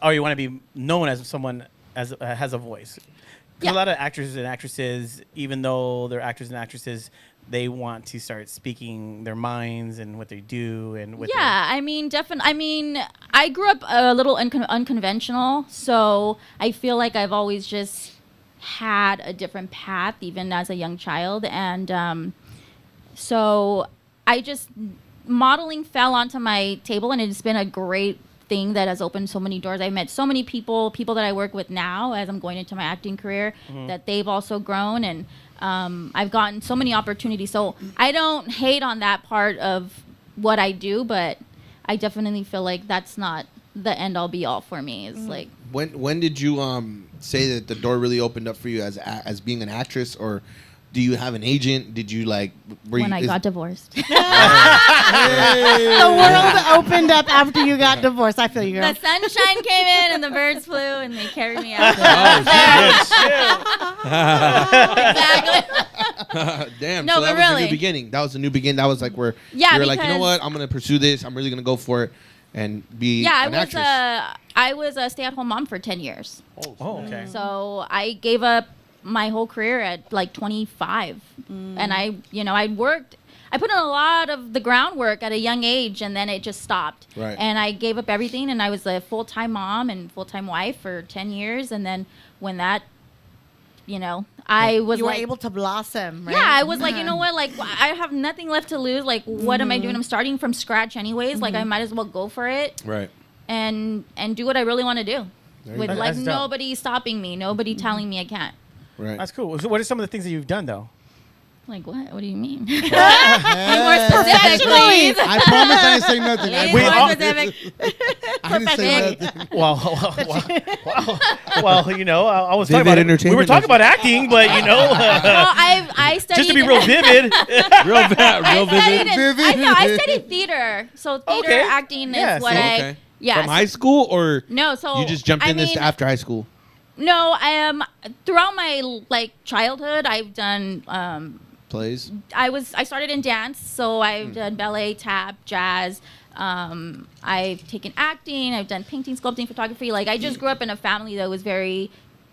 Speaker 3: or you want to be known as someone as has a voice. 'Cause a lot of actors and actresses, even though they're actors and actresses, they want to start speaking their minds and what they do and what.
Speaker 1: yeah, I mean, definitely. I mean, I grew up a little unconventional, so I feel like I've always just had a different path, even as a young child, and so I just modeling fell onto my table, and it's been a great thing that has opened so many doors. I've met so many people that I work with now as I'm going into my acting career, that they've also grown, and I've gotten so many opportunities. So I don't hate on that part of what I do, but I definitely feel like that's not the end all be all for me. It's like,
Speaker 2: When did you say that the door really opened up for you as being an actress, or do you have an agent? Did you like
Speaker 1: when I got divorced.
Speaker 5: The world opened up after you got divorced. I feel you, girl.
Speaker 1: The sunshine came in and the birds flew and they carried me out. Exactly.
Speaker 2: Damn.
Speaker 1: No,
Speaker 2: so
Speaker 1: but
Speaker 2: that was a
Speaker 1: really.
Speaker 2: new beginning. That was a new beginning. That was like where
Speaker 1: Yeah,
Speaker 2: you were like, you know
Speaker 1: because-
Speaker 2: what? I'm gonna pursue this. I'm really gonna go for it and be an actress.
Speaker 1: I was a stay-at-home mom for 10 years.
Speaker 3: Oh, okay.
Speaker 1: So I gave up my whole career at like 25. And I worked. I put in a lot of the groundwork at a young age, and then it just stopped.
Speaker 2: Right.
Speaker 1: And I gave up everything, and I was a full-time mom and full-time wife for 10 years. And then when that, I was
Speaker 5: You were
Speaker 1: like,
Speaker 5: able to blossom, right?
Speaker 1: yeah, I was like, you know what? Like, I have nothing left to lose. Like, what am I doing? I'm starting from scratch anyways. Like, I might as well go for it
Speaker 2: Right.
Speaker 1: and do what I really want to do.
Speaker 2: There you
Speaker 1: With
Speaker 2: go.
Speaker 1: like
Speaker 3: That's dope.
Speaker 1: nobody stopping me, nobody telling me I can't.
Speaker 2: Right.
Speaker 3: That's cool. So what are some of the things that you've done though?
Speaker 1: Like what? What do you mean?
Speaker 4: Yeah.
Speaker 1: More specific, please.
Speaker 4: I promise I didn't say nothing. I
Speaker 1: Please,
Speaker 3: We
Speaker 1: more
Speaker 3: all-
Speaker 1: specific.
Speaker 4: I didn't say nothing.
Speaker 3: Well, I was talking
Speaker 2: Vivid
Speaker 3: about
Speaker 2: entertainment.
Speaker 3: we were talking about acting, but
Speaker 1: Well, I studied.
Speaker 3: just to be real vivid.
Speaker 2: real vivid.
Speaker 1: I studied theater, so theater
Speaker 3: Okay.
Speaker 1: acting
Speaker 3: Yeah,
Speaker 1: is what
Speaker 3: see?
Speaker 1: I.
Speaker 2: Okay.
Speaker 1: Yeah.
Speaker 2: From high school, or
Speaker 1: No, so
Speaker 2: you just jumped
Speaker 1: I
Speaker 2: in this
Speaker 1: mean,
Speaker 2: after high school?
Speaker 1: No, throughout my childhood, I've done.
Speaker 2: Plays.
Speaker 1: I started in dance, so I've done ballet, tap, jazz. I've taken acting. I've done painting, sculpting, photography. Like I just grew up in a family that was very,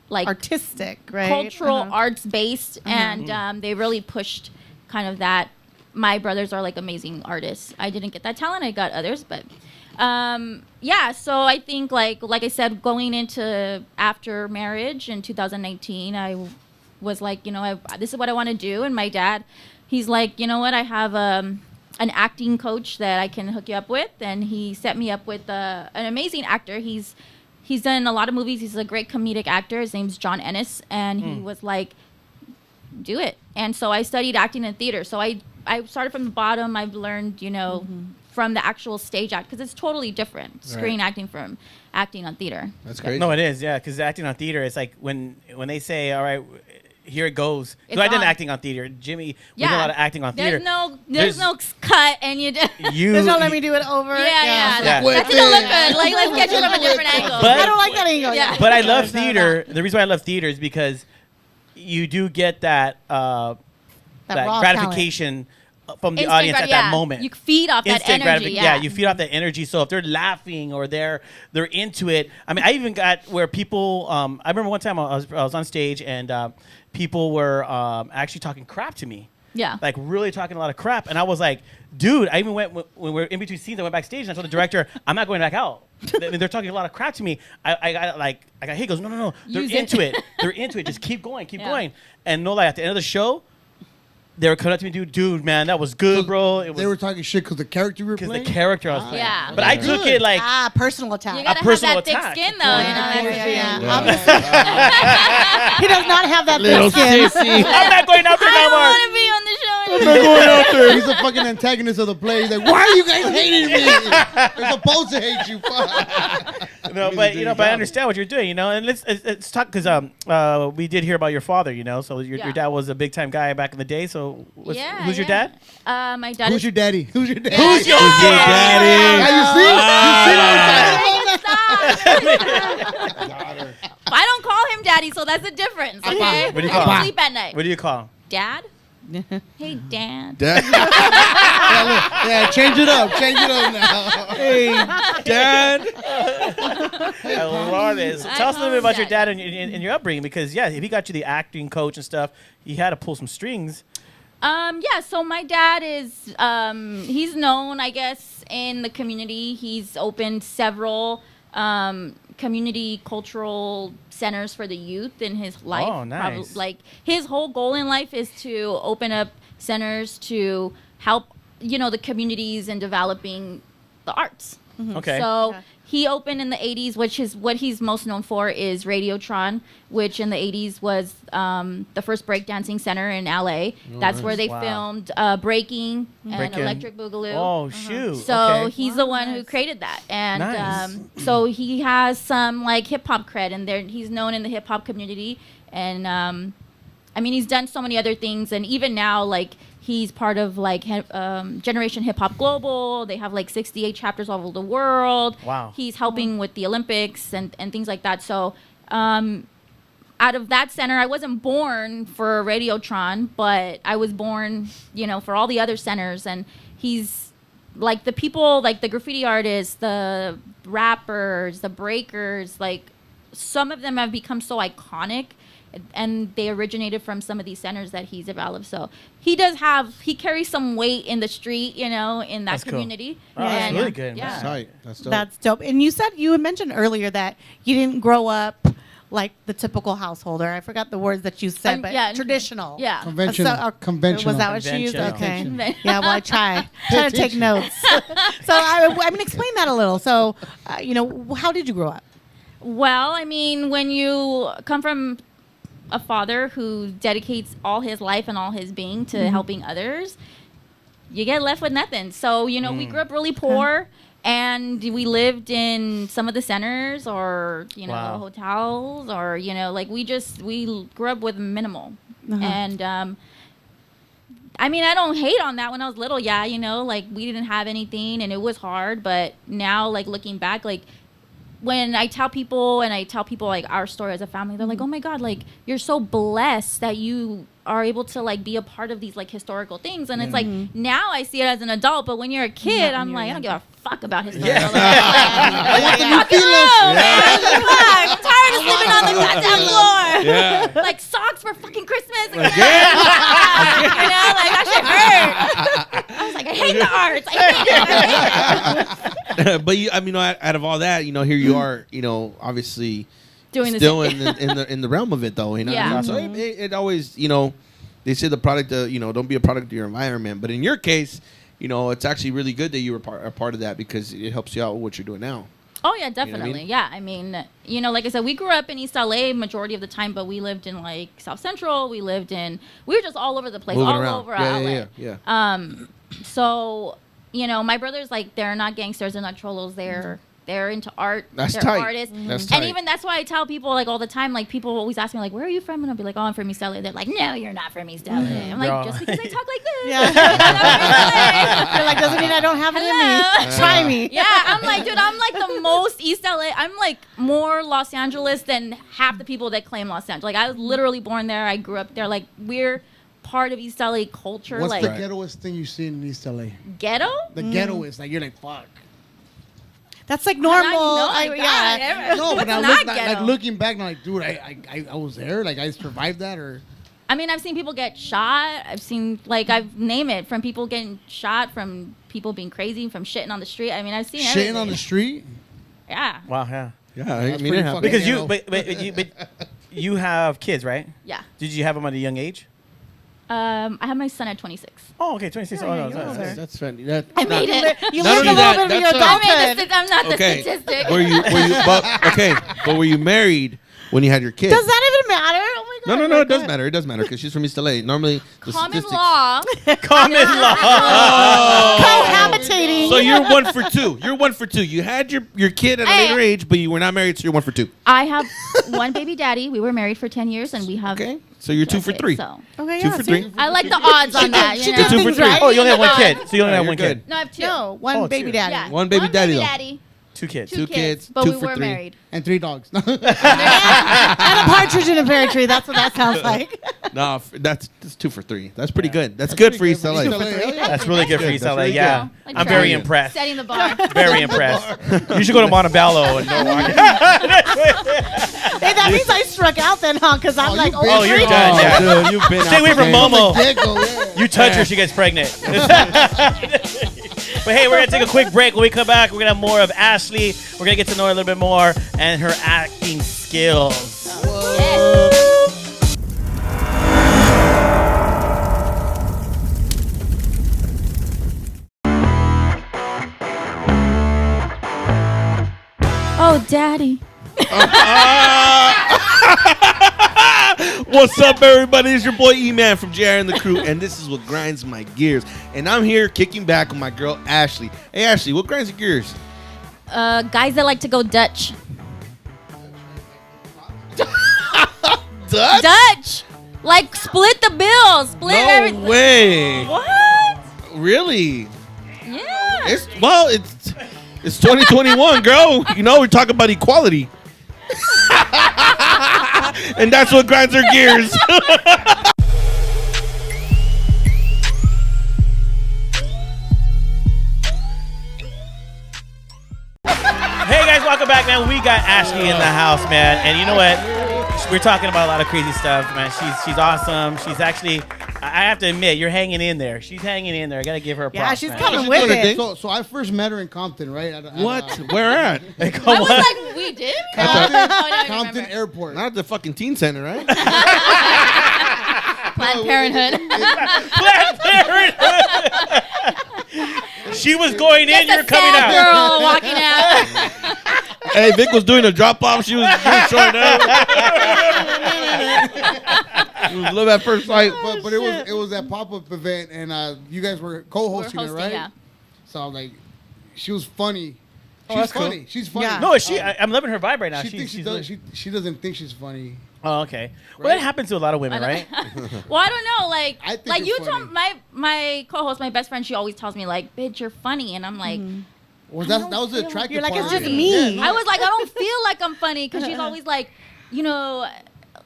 Speaker 1: like
Speaker 5: Artistic, right?
Speaker 1: cultural, arts based, and they really pushed kind of that. My brothers are like amazing artists. I didn't get that talent. I got others, but yeah. So I think like I said, going into after marriage in 2019, I was like, this is what I want to do. And my dad, he's like, you know what? I have an acting coach that I can hook you up with, and he set me up with an amazing actor. He's done a lot of movies. He's a great comedic actor. His name's John Ennis, and he was like, do it. And so I studied acting and theater. So I started from the bottom. I've learned, from the actual stage act, because it's totally different, screen acting from acting on theater.
Speaker 2: That's crazy.
Speaker 3: No, it is, yeah, because acting on theater, it's like when they say, all right, here it goes.
Speaker 1: It's
Speaker 3: So I did
Speaker 1: on.
Speaker 3: acting on theater. Jimmy, we did a lot of acting on theater.
Speaker 1: There's no cut, and you just
Speaker 5: There's no let me do it over.
Speaker 1: yeah.
Speaker 3: Yeah.
Speaker 1: That didn't look good. Like, let's get you from a different angle.
Speaker 3: But-
Speaker 5: I don't like that angle.
Speaker 1: Yeah.
Speaker 3: But I love theater. The reason why I love theater is because you do get that
Speaker 5: raw
Speaker 3: gratification from the
Speaker 1: Instant
Speaker 3: audience at that moment.
Speaker 1: You feed off that
Speaker 3: Instant
Speaker 1: energy.
Speaker 3: gratification. Yeah, you feed off that energy. So if they're laughing or they're into it, I mean, I even got where people. I remember one time I was on stage and people were actually talking crap to me.
Speaker 1: Yeah.
Speaker 3: Like really talking a lot of crap, and I was like, dude. I even went when we were in between scenes. I went backstage and I told the director, I'm not going back out. They're talking a lot of crap to me. I got hit. He goes, no. They're
Speaker 1: Use it.
Speaker 3: into it. They're into it. Just keep going, going. And no, like at the end of the show, they were coming up to me, dude, man, that was good, bro. It was
Speaker 4: They were talking shit because the character you were
Speaker 3: because
Speaker 4: playing.
Speaker 3: the character I was playing.
Speaker 1: Yeah.
Speaker 3: But I took it like
Speaker 5: Personal attack.
Speaker 1: You gotta have
Speaker 3: personal
Speaker 1: that thick
Speaker 3: attack.
Speaker 1: skin, though.
Speaker 5: Yeah.
Speaker 2: Yeah.
Speaker 5: Obviously. He does not have that thick skin.
Speaker 3: I'm not going out there
Speaker 1: I
Speaker 3: no
Speaker 1: don't
Speaker 3: more.
Speaker 1: want to be on the show anymore.
Speaker 4: They're going out there. He's the fucking antagonist of the play. He's like, why are you guys hating me? They're supposed to hate you. Fuck.
Speaker 3: No, but but I understand what you're doing, and let's talk because we did hear about your father, so your dad was a big time guy back in the day. So who's your dad?
Speaker 1: My dad.
Speaker 4: Who's your daddy? Who's your daddy?
Speaker 3: Who's your daddy?
Speaker 1: I don't call him daddy, so that's the difference. Okay,
Speaker 3: What do you
Speaker 1: I
Speaker 3: call
Speaker 1: don't
Speaker 3: him?
Speaker 1: sleep at night.
Speaker 3: What do you call him?
Speaker 1: Dad. Hey, Dad.
Speaker 4: Yeah, change it up. Change it up now.
Speaker 2: Hey, Dad.
Speaker 3: I love it. So tell us a little bit about your dad and your upbringing, because if he got you the acting coach and stuff, he had to pull some strings.
Speaker 1: So my dad is he's known, I guess, in the community. He's opened several community cultural centers for the youth in his life.
Speaker 3: Oh, nice.
Speaker 1: Like his whole goal in life is to open up centers to help, the communities in developing the arts.
Speaker 3: Okay.
Speaker 1: So he opened in the 80s, which is what he's most known for is Radiotron, which in the 80s was the first breakdancing center in LA. That's where they filmed Breaking and Electric Boogaloo.
Speaker 3: Oh, shoot.
Speaker 1: So he's the one who created that. And so he has some like hip hop cred, and he's known in the hip hop community. And he's done so many other things. And even now, like, he's part of like Generation Hip Hop Global. They have like 68 chapters all over the world.
Speaker 3: Wow.
Speaker 1: He's helping with the Olympics and things like that. So out of that center, I wasn't born for Radiotron, but I was born, for all the other centers. And he's like the people, like the graffiti artists, the rappers, the breakers, like some of them have become so iconic, and they originated from some of these centers that he's developed. So he carries some weight in the street, in that
Speaker 3: That's
Speaker 1: community.
Speaker 3: Cool. Oh, that's really good.
Speaker 1: Yeah.
Speaker 4: That's tight. That's dope.
Speaker 5: That's dope. And you had mentioned earlier that you didn't grow up like the typical householder. I forgot the words that you said, but traditional.
Speaker 1: Yeah.
Speaker 4: Conventional. Conventional.
Speaker 5: Was that what she used? Okay.
Speaker 1: Conventional.
Speaker 5: Yeah, well, I try to take notes. So explain that a little. So, how did you grow up?
Speaker 1: Well, when you come from a father who dedicates all his life and all his being to helping others, you get left with nothing. So, we grew up really poor, and we lived in some of the centers or, hotels or, we grew up with minimal. And, I don't hate on that when I was little. Yeah, we didn't have anything and it was hard. But now, looking back, when I tell people like our story as a family, they're like, oh my God, like you're so blessed that you are able to be a part of these historical things. And it's like, now I see it as an adult, but when you're a kid, I'm like, I don't give a fuck about historical.
Speaker 4: I want the new
Speaker 1: I'm tired of sleeping on the goddamn floor.
Speaker 2: Yeah.
Speaker 1: Like socks for fucking Christmas. That shit hurt. I was like, I hate the arts. I hate it.
Speaker 2: But out of all that, here you are, obviously
Speaker 1: Doing
Speaker 2: still in the realm of it, though.
Speaker 1: Yeah.
Speaker 2: So it always, they say the product, don't be a product of your environment. But in your case, it's actually really good that you were a part of that, because it helps you out with what you're doing now.
Speaker 1: Oh yeah, definitely.
Speaker 2: You know what
Speaker 1: Yeah, like I said, we grew up in East LA majority of the time, but we lived in South Central. We were just all over the place,
Speaker 2: Moving
Speaker 1: all
Speaker 2: around.
Speaker 1: over LA.
Speaker 2: Yeah.
Speaker 1: So, my brothers, they're not gangsters, they're not cholos, they're into art.
Speaker 2: That's
Speaker 1: they're
Speaker 2: tight.
Speaker 1: artists.
Speaker 2: That's tight.
Speaker 1: And even that's why I tell people all the time, people always ask me where are you from? And I'll be like, oh, I'm from East LA. They're like, no, you're not from East LA. I'm like, just because I talk like this.
Speaker 5: Yeah. You're like, doesn't mean I don't have it in me. Try me.
Speaker 1: Yeah, I'm like, dude, I'm the most East LA. I'm more Los Angeles than half the people that claim Los Angeles. I was literally born there. I grew up there. We're part of East LA culture.
Speaker 4: What's the ghettoest thing you've seen in East LA?
Speaker 1: Ghetto?
Speaker 4: The ghettoest. You're like, fuck.
Speaker 5: That's normal.
Speaker 4: No, but now looking back, now dude, I was there. I survived that, or.
Speaker 1: I've seen people get shot. I've seen I've named it, from people getting shot, from people being crazy, from shitting on the street. I've seen
Speaker 4: shitting
Speaker 1: everything.
Speaker 4: on the street.
Speaker 1: Yeah.
Speaker 3: Wow. Yeah.
Speaker 2: Yeah.
Speaker 4: It happens.
Speaker 3: Because but you have kids, right?
Speaker 1: Yeah.
Speaker 3: Did you have them at a young age?
Speaker 1: I have my son at 26.
Speaker 3: Oh, okay, 26.
Speaker 2: That's funny.
Speaker 1: I made it.
Speaker 5: You
Speaker 2: Not
Speaker 5: lived a
Speaker 2: only
Speaker 5: little
Speaker 2: that,
Speaker 5: bit of your
Speaker 2: that's
Speaker 5: adulthood.
Speaker 1: I'm not the
Speaker 2: Okay.
Speaker 1: statistic.
Speaker 2: But were you married when you had your kids?
Speaker 5: Does that even matter? Oh
Speaker 2: No, it does matter. It does matter because she's from East LA. Normally, the
Speaker 1: Common
Speaker 2: statistics.
Speaker 1: law.
Speaker 3: Common law.
Speaker 5: Cohabitating.
Speaker 2: So you're 1 for 2. You're 1 for 2. You had your kid at a later age, but you were not married, so you're 1 for 2.
Speaker 1: I have one baby daddy. We were married for 10 years, and we have.
Speaker 2: Okay. So you're 2 for 3.
Speaker 1: So.
Speaker 5: Okay,
Speaker 2: 2 for 3.
Speaker 1: I like the odds on that.
Speaker 5: She
Speaker 1: You
Speaker 5: did
Speaker 1: know?
Speaker 3: 2 for
Speaker 5: things
Speaker 3: 3.
Speaker 5: right.
Speaker 3: Oh, you only have one kid. So you only have
Speaker 2: You're
Speaker 3: one kid.
Speaker 2: good.
Speaker 1: No, I have two.
Speaker 5: No, one
Speaker 3: Oh,
Speaker 5: baby
Speaker 3: two.
Speaker 5: daddy.
Speaker 1: Yeah.
Speaker 2: One baby daddy, though.
Speaker 3: 2 kids.
Speaker 2: Two kids,
Speaker 1: but
Speaker 2: 2
Speaker 1: we
Speaker 2: for
Speaker 1: were
Speaker 2: 3.
Speaker 1: married.
Speaker 4: And 3 dogs.
Speaker 5: And a partridge in a pear tree. That's what that sounds like.
Speaker 2: No, that's 2 for 3. That's pretty good. That's good for East LA.
Speaker 3: That's really good for East LA.
Speaker 2: really
Speaker 3: Yeah.
Speaker 1: good.
Speaker 3: I'm very impressed.
Speaker 1: Setting the bar.
Speaker 3: Very impressed. You should go to Montebello and Milwaukee.
Speaker 5: Hey, that means I struck out then, huh? Because I'm like,
Speaker 3: Oh, you're done. Yeah.
Speaker 2: Dude, you've been
Speaker 3: Stay away from
Speaker 2: out
Speaker 3: Momo.
Speaker 4: Yeah.
Speaker 3: You touch her, she gets pregnant. But hey, we're going to take a quick break. When we come back, we're going to have more of Ashley. We're going to get to know her a little bit more and her acting skills.
Speaker 1: Oh, daddy.
Speaker 2: What's up, everybody? It's your boy E-Man from JR and the Crew, and this is what grinds my gears. And I'm here kicking back with my girl, Ashley. Hey, Ashley, what grinds your gears?
Speaker 1: Guys that like to go Dutch.
Speaker 2: Dutch?
Speaker 1: Like split the bill. Split
Speaker 2: No
Speaker 1: everything.
Speaker 2: way.
Speaker 1: What?
Speaker 2: Really?
Speaker 1: Yeah.
Speaker 2: It's 2021, girl. You know, we're talking about equality. And that's what grinds our gears.
Speaker 3: Hey guys, welcome back, man. We got Ashley in the house, man. And you know what? We're talking about a lot of crazy stuff, man. She's awesome. She's actually, I have to admit, you're hanging in there. She's hanging in there. I got to give her a props,
Speaker 5: Yeah, she's
Speaker 3: man.
Speaker 5: coming
Speaker 2: She's
Speaker 5: with
Speaker 2: doing her
Speaker 5: it.
Speaker 2: thing.
Speaker 4: So I first met her in Compton, right?
Speaker 2: What? Where at?
Speaker 1: I was like, we did?
Speaker 4: Compton,
Speaker 1: Oh, no, I
Speaker 4: Compton
Speaker 1: remember.
Speaker 4: Airport.
Speaker 2: Not at the fucking teen center, right?
Speaker 1: Planned Parenthood.
Speaker 3: Planned Parenthood. She was going in,
Speaker 1: Just
Speaker 3: you're
Speaker 1: a
Speaker 3: coming
Speaker 1: sad
Speaker 3: out.
Speaker 1: girl walking out.
Speaker 2: Hey, Vic was doing a drop off. She was showing up. It was love at first sight.
Speaker 4: But it was that pop-up event, and you guys were co-hosting it, right?
Speaker 1: Yeah.
Speaker 4: So like, she was funny.
Speaker 3: Oh,
Speaker 4: She's
Speaker 3: that's cool.
Speaker 4: funny. She's funny.
Speaker 5: Yeah.
Speaker 3: No, I'm loving her vibe right now.
Speaker 4: She thinks she does. She doesn't think she's funny.
Speaker 3: Oh, okay. Well, that happens to a lot of women, right?
Speaker 1: Well, I don't know. Like
Speaker 4: I think
Speaker 1: you
Speaker 4: you're
Speaker 1: told
Speaker 4: funny.
Speaker 1: my co-host, my best friend, she always tells me like, "Bitch, you're funny," and I'm like.
Speaker 4: Well,
Speaker 1: I
Speaker 4: that
Speaker 1: don't
Speaker 4: was the
Speaker 1: feel-
Speaker 4: attractive
Speaker 5: You're like,
Speaker 4: part.
Speaker 5: it's just
Speaker 4: of it.
Speaker 5: me.
Speaker 4: Yeah,
Speaker 1: I was like, I don't feel like I'm funny because she's always like, you know,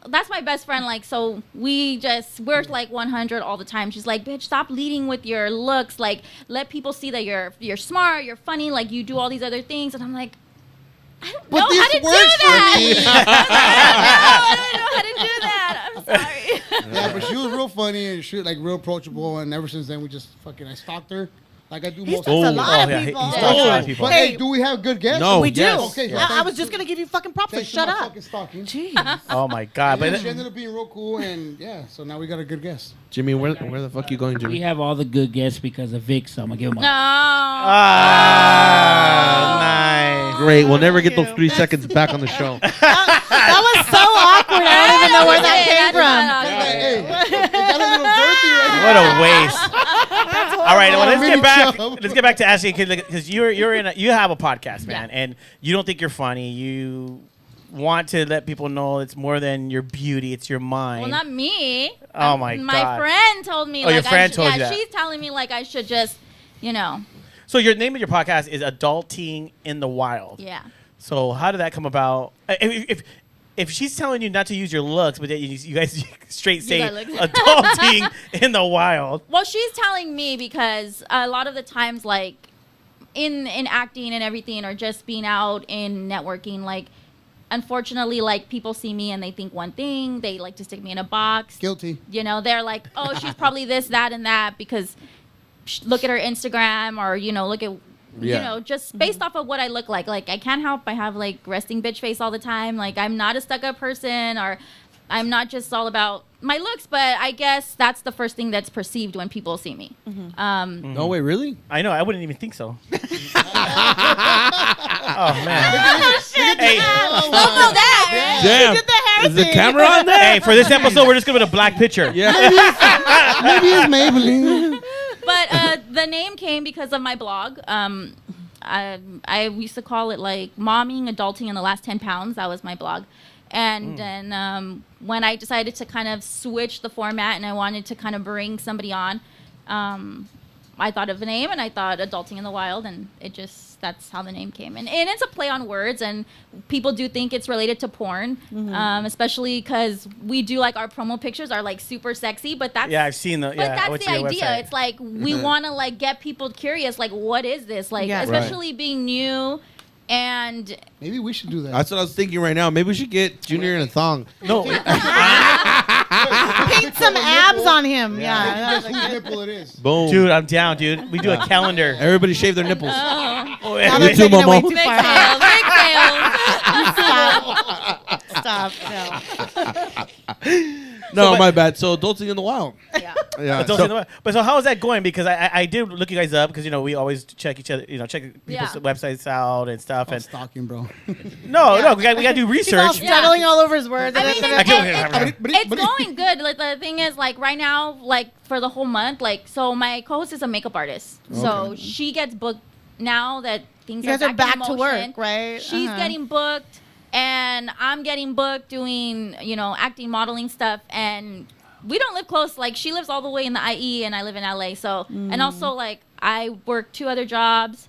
Speaker 1: that's my best friend. Like, so we're like 100 all the time. She's like, bitch, stop leading with your looks. Like, let people see that you're smart, you're funny. Like, you do all these other things. And I'm like, I don't know
Speaker 4: But
Speaker 1: how to
Speaker 4: this
Speaker 1: do
Speaker 4: works for
Speaker 1: that.
Speaker 4: me.
Speaker 1: I don't know how to do that. I'm sorry.
Speaker 4: Yeah, but she was real funny and she was like real approachable. And ever since then, I stalked her. Like I do
Speaker 5: He
Speaker 4: most.
Speaker 5: stalks a lot
Speaker 3: yeah,
Speaker 5: of
Speaker 3: he
Speaker 5: people.
Speaker 3: stalks a lot of people.
Speaker 4: But hey, do we have good guests?
Speaker 2: No.
Speaker 5: We do.
Speaker 2: Yes.
Speaker 4: Okay, so
Speaker 5: I
Speaker 4: thanks-
Speaker 5: was just going to give you fucking props. So
Speaker 4: Thanks for
Speaker 5: shut
Speaker 4: my
Speaker 5: up.
Speaker 4: fucking stalking.
Speaker 5: Jeez.
Speaker 3: Oh my God!
Speaker 4: Yeah,
Speaker 3: But
Speaker 4: she ended up being real cool, and yeah, so now we got a good guest.
Speaker 2: Jimmy, where the fuck you going,
Speaker 7: We
Speaker 2: Jimmy?
Speaker 7: have all the good guests because of Vic, so I'm gonna give him
Speaker 1: No.
Speaker 3: nice.
Speaker 2: Great. We'll never get those
Speaker 5: you.
Speaker 2: 3 seconds back on the show.
Speaker 5: That was so awkward. I don't even know where that came from.
Speaker 4: Hey, it got a little dirty right
Speaker 3: What a waste! All right, well,
Speaker 4: Mini chub.
Speaker 3: let's get back to Ashley because you have a podcast, man, and you don't think you're funny. You want to let people know it's more than your beauty; it's your mind.
Speaker 1: Well, not me.
Speaker 3: Oh, my
Speaker 1: My
Speaker 3: God.
Speaker 1: friend told me.
Speaker 3: Oh, your
Speaker 1: like,
Speaker 3: friend told you that.
Speaker 1: She's telling me like I should just, you know.
Speaker 3: So your name of your podcast is Adulting in the Wild.
Speaker 1: Yeah.
Speaker 3: So how did that come about? If she's telling you not to use your looks, but you guys straight say
Speaker 1: got looks.
Speaker 3: adulting in the wild.
Speaker 1: Well, she's telling me because a lot of the times, like in acting and everything, or just being out in networking, like unfortunately, like people see me and they think one thing. They like to stick me in a box.
Speaker 4: Guilty.
Speaker 1: You know, they're like, oh, she's probably this, that, and that because look at her Instagram, or you know, look at. You know, just based off of what I look like. Like, I can't help. I have, like, resting bitch face all the time. Like, I'm not a stuck-up person, or I'm not just all about, my looks, but I guess that's the first thing that's perceived when people see me.
Speaker 2: No way, really?
Speaker 3: I know. I wouldn't even think so. Oh man. Hey,
Speaker 2: Damn. Is the camera on there?
Speaker 3: hey, for this episode, we're just gonna put a black picture.
Speaker 2: Yeah.
Speaker 4: Maybe it's Maybelline.
Speaker 1: But the name came because of my blog. I used to call it like Momming, Adulting in the Last 10 Pounds. That was my blog. And then when I decided to kind of switch the format and I wanted to kind of bring somebody on, I thought of a name and I thought Adulting in the Wild, and that's how the name came. And it's a play on words, and people do think it's related to porn, especially because we do like our promo pictures are like super sexy, but that's
Speaker 3: I've seen the.
Speaker 1: But that's the idea.
Speaker 3: Website.
Speaker 1: It's like we want to like get people curious, like what is this? Like especially being new. And
Speaker 4: maybe we should do that.
Speaker 2: That's what I was thinking right now. Maybe we should get Junior in a thong.
Speaker 3: No.
Speaker 5: Paint some abs on him. Yeah.
Speaker 4: Guess whose nipple it is.
Speaker 2: Boom.
Speaker 3: Dude, I'm down, dude. We do a calendar.
Speaker 2: Everybody shave their nipples.
Speaker 5: Now
Speaker 3: yeah.
Speaker 5: they're
Speaker 2: You too,
Speaker 5: taking it way
Speaker 2: Momo.
Speaker 5: too
Speaker 1: big
Speaker 5: far.
Speaker 1: sales.
Speaker 5: Stop.
Speaker 2: No, my bad. So Adulting in the Wild.
Speaker 1: Yeah.
Speaker 2: Yeah.
Speaker 3: But so how is that going? Because I did look you guys up because we always check each other, check people's websites out and stuff.
Speaker 4: I'm
Speaker 3: And
Speaker 4: stalking, bro.
Speaker 3: no, we gotta do
Speaker 5: He's all
Speaker 3: research.
Speaker 5: struggling all over his words.
Speaker 1: I mean,
Speaker 3: Actually,
Speaker 1: it's going good. Like the thing is, like right now, like for the whole month, like so my co-host is a makeup artist, so she gets booked now that things
Speaker 5: You guys are back
Speaker 1: in
Speaker 5: to
Speaker 1: motion.
Speaker 5: work, right?
Speaker 1: She's getting booked, and I'm getting booked doing acting, modeling stuff, and we don't live close. Like she lives all the way in the IE, and I live in LA. So and also like I work 3 other jobs.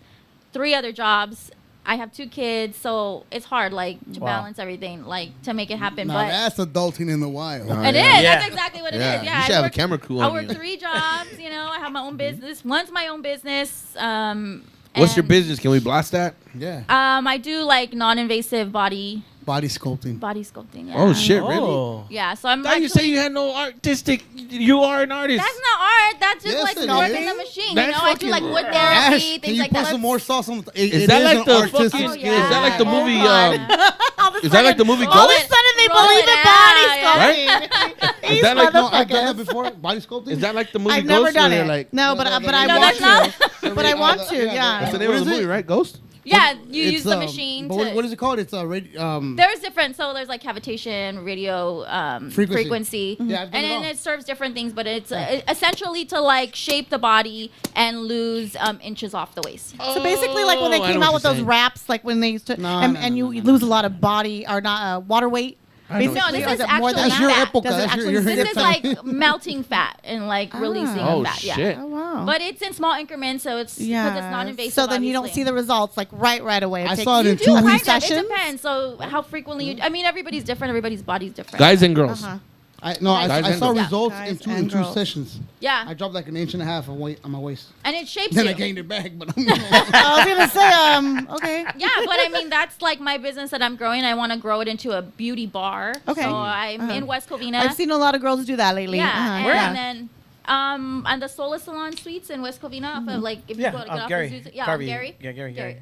Speaker 1: I have 2 kids, so it's hard, like, to balance everything, like, to make it happen.
Speaker 4: Now
Speaker 1: but
Speaker 4: that's Adulting in the Wild.
Speaker 1: it is. That's exactly what it is. Yeah,
Speaker 2: You should have a camera crew on
Speaker 1: I work
Speaker 2: you.
Speaker 1: 3 jobs. I have my own business. One's my own business.
Speaker 2: What's your
Speaker 1: and,
Speaker 2: business? Can we blast that?
Speaker 4: Yeah.
Speaker 1: I do like non-invasive body
Speaker 4: sculpting.
Speaker 1: sculpting. Yeah.
Speaker 2: Oh shit! Really?
Speaker 1: Yeah. So I'm.
Speaker 2: Now you say you had no artistic. You are an artist.
Speaker 1: That's not art. That's just
Speaker 4: Yes,
Speaker 1: like
Speaker 4: it
Speaker 1: sculpting
Speaker 4: is.
Speaker 1: the machine.
Speaker 2: That's
Speaker 1: I do like
Speaker 2: fucking-
Speaker 1: wood
Speaker 4: Ash,
Speaker 1: therapy,
Speaker 4: can
Speaker 1: things
Speaker 4: you
Speaker 1: like
Speaker 4: put
Speaker 1: that.
Speaker 4: some more sauce on?
Speaker 2: Is that like the
Speaker 4: artistic
Speaker 2: fucking?
Speaker 4: skill.
Speaker 2: Is that like the movie?
Speaker 1: Hold
Speaker 2: Is that like the movie
Speaker 5: All of a
Speaker 2: Ghost?
Speaker 5: sudden they
Speaker 1: Roll
Speaker 5: believe
Speaker 1: it
Speaker 5: in
Speaker 1: out,
Speaker 5: body
Speaker 1: yeah.
Speaker 5: sculpting.
Speaker 2: Is that like
Speaker 4: No, I've done that before. Body sculpting.
Speaker 2: Is that like the movie
Speaker 5: I've
Speaker 2: Ghost?
Speaker 5: never done
Speaker 2: where
Speaker 5: it.
Speaker 2: they're like,
Speaker 5: No, but I
Speaker 1: No,
Speaker 5: want
Speaker 1: that's
Speaker 5: to. But I want to. Yeah.
Speaker 2: That's the name
Speaker 4: What
Speaker 2: of the
Speaker 4: is
Speaker 2: movie,
Speaker 4: it?
Speaker 2: right? Ghost.
Speaker 1: Yeah, you
Speaker 4: It's,
Speaker 1: use the machine
Speaker 4: but
Speaker 1: to.
Speaker 4: what is it called? It's
Speaker 1: There's different. So there's like cavitation, radio frequency.
Speaker 4: Yeah, I've done
Speaker 1: and
Speaker 4: it
Speaker 1: then
Speaker 4: all.
Speaker 1: it serves different things, but it's essentially to like shape the body and lose inches off the waist.
Speaker 5: So basically, like when they
Speaker 2: Oh, I
Speaker 5: came
Speaker 2: know
Speaker 5: out
Speaker 2: what
Speaker 5: with
Speaker 2: you're
Speaker 5: those
Speaker 2: saying.
Speaker 5: wraps, like when they used to, and you lose a lot of body or not water weight. Basically,
Speaker 1: No, this
Speaker 5: or
Speaker 1: is
Speaker 5: it more
Speaker 1: actually
Speaker 5: than
Speaker 4: That's your
Speaker 5: that?
Speaker 4: epoca.
Speaker 5: Does it
Speaker 4: That's
Speaker 5: actually
Speaker 4: your
Speaker 1: This
Speaker 4: hip
Speaker 1: is
Speaker 4: time.
Speaker 1: like melting fat and like releasing
Speaker 2: Oh
Speaker 1: fat.
Speaker 2: shit!
Speaker 1: Yeah.
Speaker 5: Oh wow.
Speaker 1: But it's in small increments, so it's because it's non-invasive.
Speaker 5: So then you don't
Speaker 1: obviously.
Speaker 5: see the results like right away.
Speaker 4: I
Speaker 5: takes
Speaker 4: saw it in
Speaker 1: You do
Speaker 4: 2
Speaker 1: kind
Speaker 4: weeks.
Speaker 1: of.
Speaker 5: sessions?
Speaker 1: It depends. So how frequently you? I mean, everybody's different. Everybody's body's different.
Speaker 2: Guys and girls.
Speaker 5: Uh-huh.
Speaker 4: I
Speaker 2: Guys
Speaker 4: saw
Speaker 2: and girls.
Speaker 4: results
Speaker 5: Guys
Speaker 4: in two
Speaker 5: and girls.
Speaker 4: sessions.
Speaker 1: Yeah,
Speaker 4: I dropped like an 1.5 inches of weight on my waist.
Speaker 1: and it shapes
Speaker 4: Then
Speaker 1: you.
Speaker 4: I gained it back, but
Speaker 5: I was gonna say, okay.
Speaker 1: Yeah, but I mean that's like my business that I'm growing. I want to grow it into a beauty bar.
Speaker 5: Okay.
Speaker 1: So I'm in West Covina.
Speaker 5: I've seen a lot of girls do that lately.
Speaker 1: Yeah,
Speaker 5: Uh-huh.
Speaker 1: and then on the Sola Salon Suites in West Covina, off of, like if you go to get off
Speaker 3: Gary.
Speaker 1: of Zuzu- yeah,
Speaker 3: Garvey.
Speaker 1: Gary.
Speaker 3: Yeah, Gary.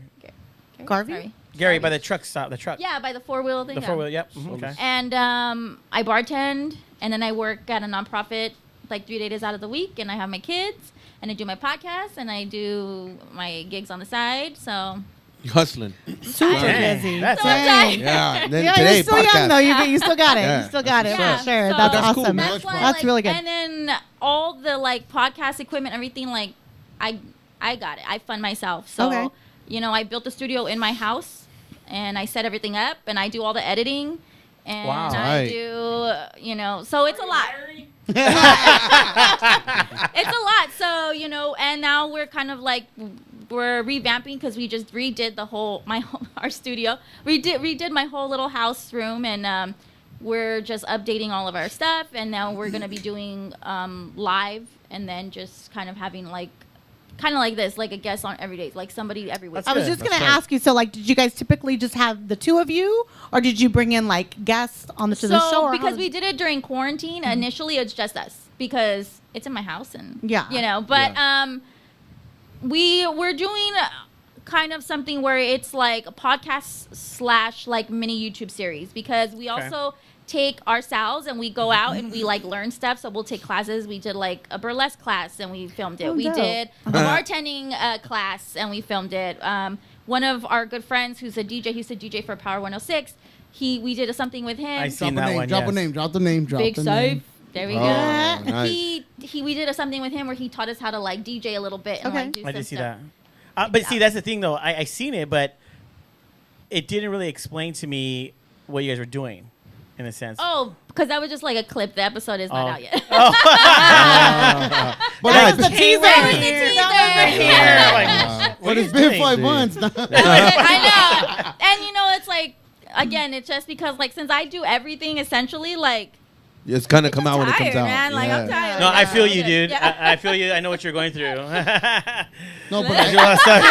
Speaker 5: Garvey?
Speaker 1: Sorry.
Speaker 3: Gary by the truck stop. The truck.
Speaker 1: Yeah, by the 4-wheel thing.
Speaker 3: The
Speaker 1: yeah.
Speaker 3: 4-wheel. Yep. Okay.
Speaker 1: And I bartend, and then I work at a nonprofit like 3 days out of the week, and I have my kids, and I do my podcast, and I do my gigs on the side. So
Speaker 2: You hustling.
Speaker 5: Super
Speaker 3: Dang,
Speaker 5: busy.
Speaker 3: that's
Speaker 5: Dang.
Speaker 2: Yeah. And then
Speaker 5: Yeah,
Speaker 2: today
Speaker 5: you're still
Speaker 2: podcast.
Speaker 5: young though. You still got it.
Speaker 2: Yeah.
Speaker 5: You still got it.
Speaker 1: Yeah,
Speaker 5: For sure.
Speaker 1: so
Speaker 5: That's
Speaker 2: That's cool,
Speaker 5: awesome.
Speaker 2: man.
Speaker 1: that's why,
Speaker 5: That's
Speaker 1: like,
Speaker 5: really good.
Speaker 1: And then all the like podcast equipment, everything, like I got it. I fund myself. So
Speaker 5: Okay.
Speaker 1: I built the studio in my house, and I set everything up, and I do all the editing, and
Speaker 3: Wow.
Speaker 1: I
Speaker 2: Right.
Speaker 1: do so it's a lot. It's a lot. So and now we're kind of like we're revamping because we just redid our studio. Redid my whole little house room, and we're just updating all of our stuff. And now we're gonna be doing live, and then just kind of having like this, like a guest on every day, like somebody every week.
Speaker 3: That's
Speaker 5: I was
Speaker 3: good.
Speaker 5: just going to
Speaker 2: That's right.
Speaker 5: ask you, so like, did you guys typically just have the two of you, or did you bring in like guests to the show? Or
Speaker 1: because
Speaker 5: how-
Speaker 1: we did it during quarantine, initially it's just us because it's in my house and
Speaker 5: Yeah.
Speaker 1: But we're doing kind of something where it's like a podcast / like mini YouTube series because we also take ourselves and we go out and we like learn stuff. So we'll take classes. We did like a burlesque class and we filmed it. We did a bartending class and we filmed it. One of our good friends who's a DJ, he used to DJ for Power 106. We did something with him.
Speaker 3: I seen
Speaker 4: Drop
Speaker 3: that
Speaker 4: a name.
Speaker 3: one.
Speaker 4: Drop
Speaker 3: yes.
Speaker 4: a name. Drop the name. Drop
Speaker 1: Big
Speaker 4: the
Speaker 1: Safe.
Speaker 4: name.
Speaker 1: There we go.
Speaker 2: Nice.
Speaker 1: We did something with him where he taught us how to like DJ a little bit and like do
Speaker 3: I
Speaker 1: some
Speaker 3: did see
Speaker 1: stuff.
Speaker 3: that. But see, that's the thing though. I seen it, but it didn't really explain to me what you guys were doing, in a sense.
Speaker 1: Oh, because that was just like a clip. The episode is not out yet.
Speaker 4: But
Speaker 5: That was the teaser.
Speaker 1: That was the teaser.
Speaker 4: But it's been 5 months now.
Speaker 1: I know. And you know, it's like, again, it's just because like since I do everything essentially, like
Speaker 2: It's gonna come out when it comes
Speaker 1: tired,
Speaker 2: out.
Speaker 1: man. Like I'm tired.
Speaker 3: No, I feel you,
Speaker 1: Okay.
Speaker 3: dude.
Speaker 1: Yeah.
Speaker 3: I feel you. I know what you're going through.
Speaker 4: No, but
Speaker 3: I do a lot of stuff.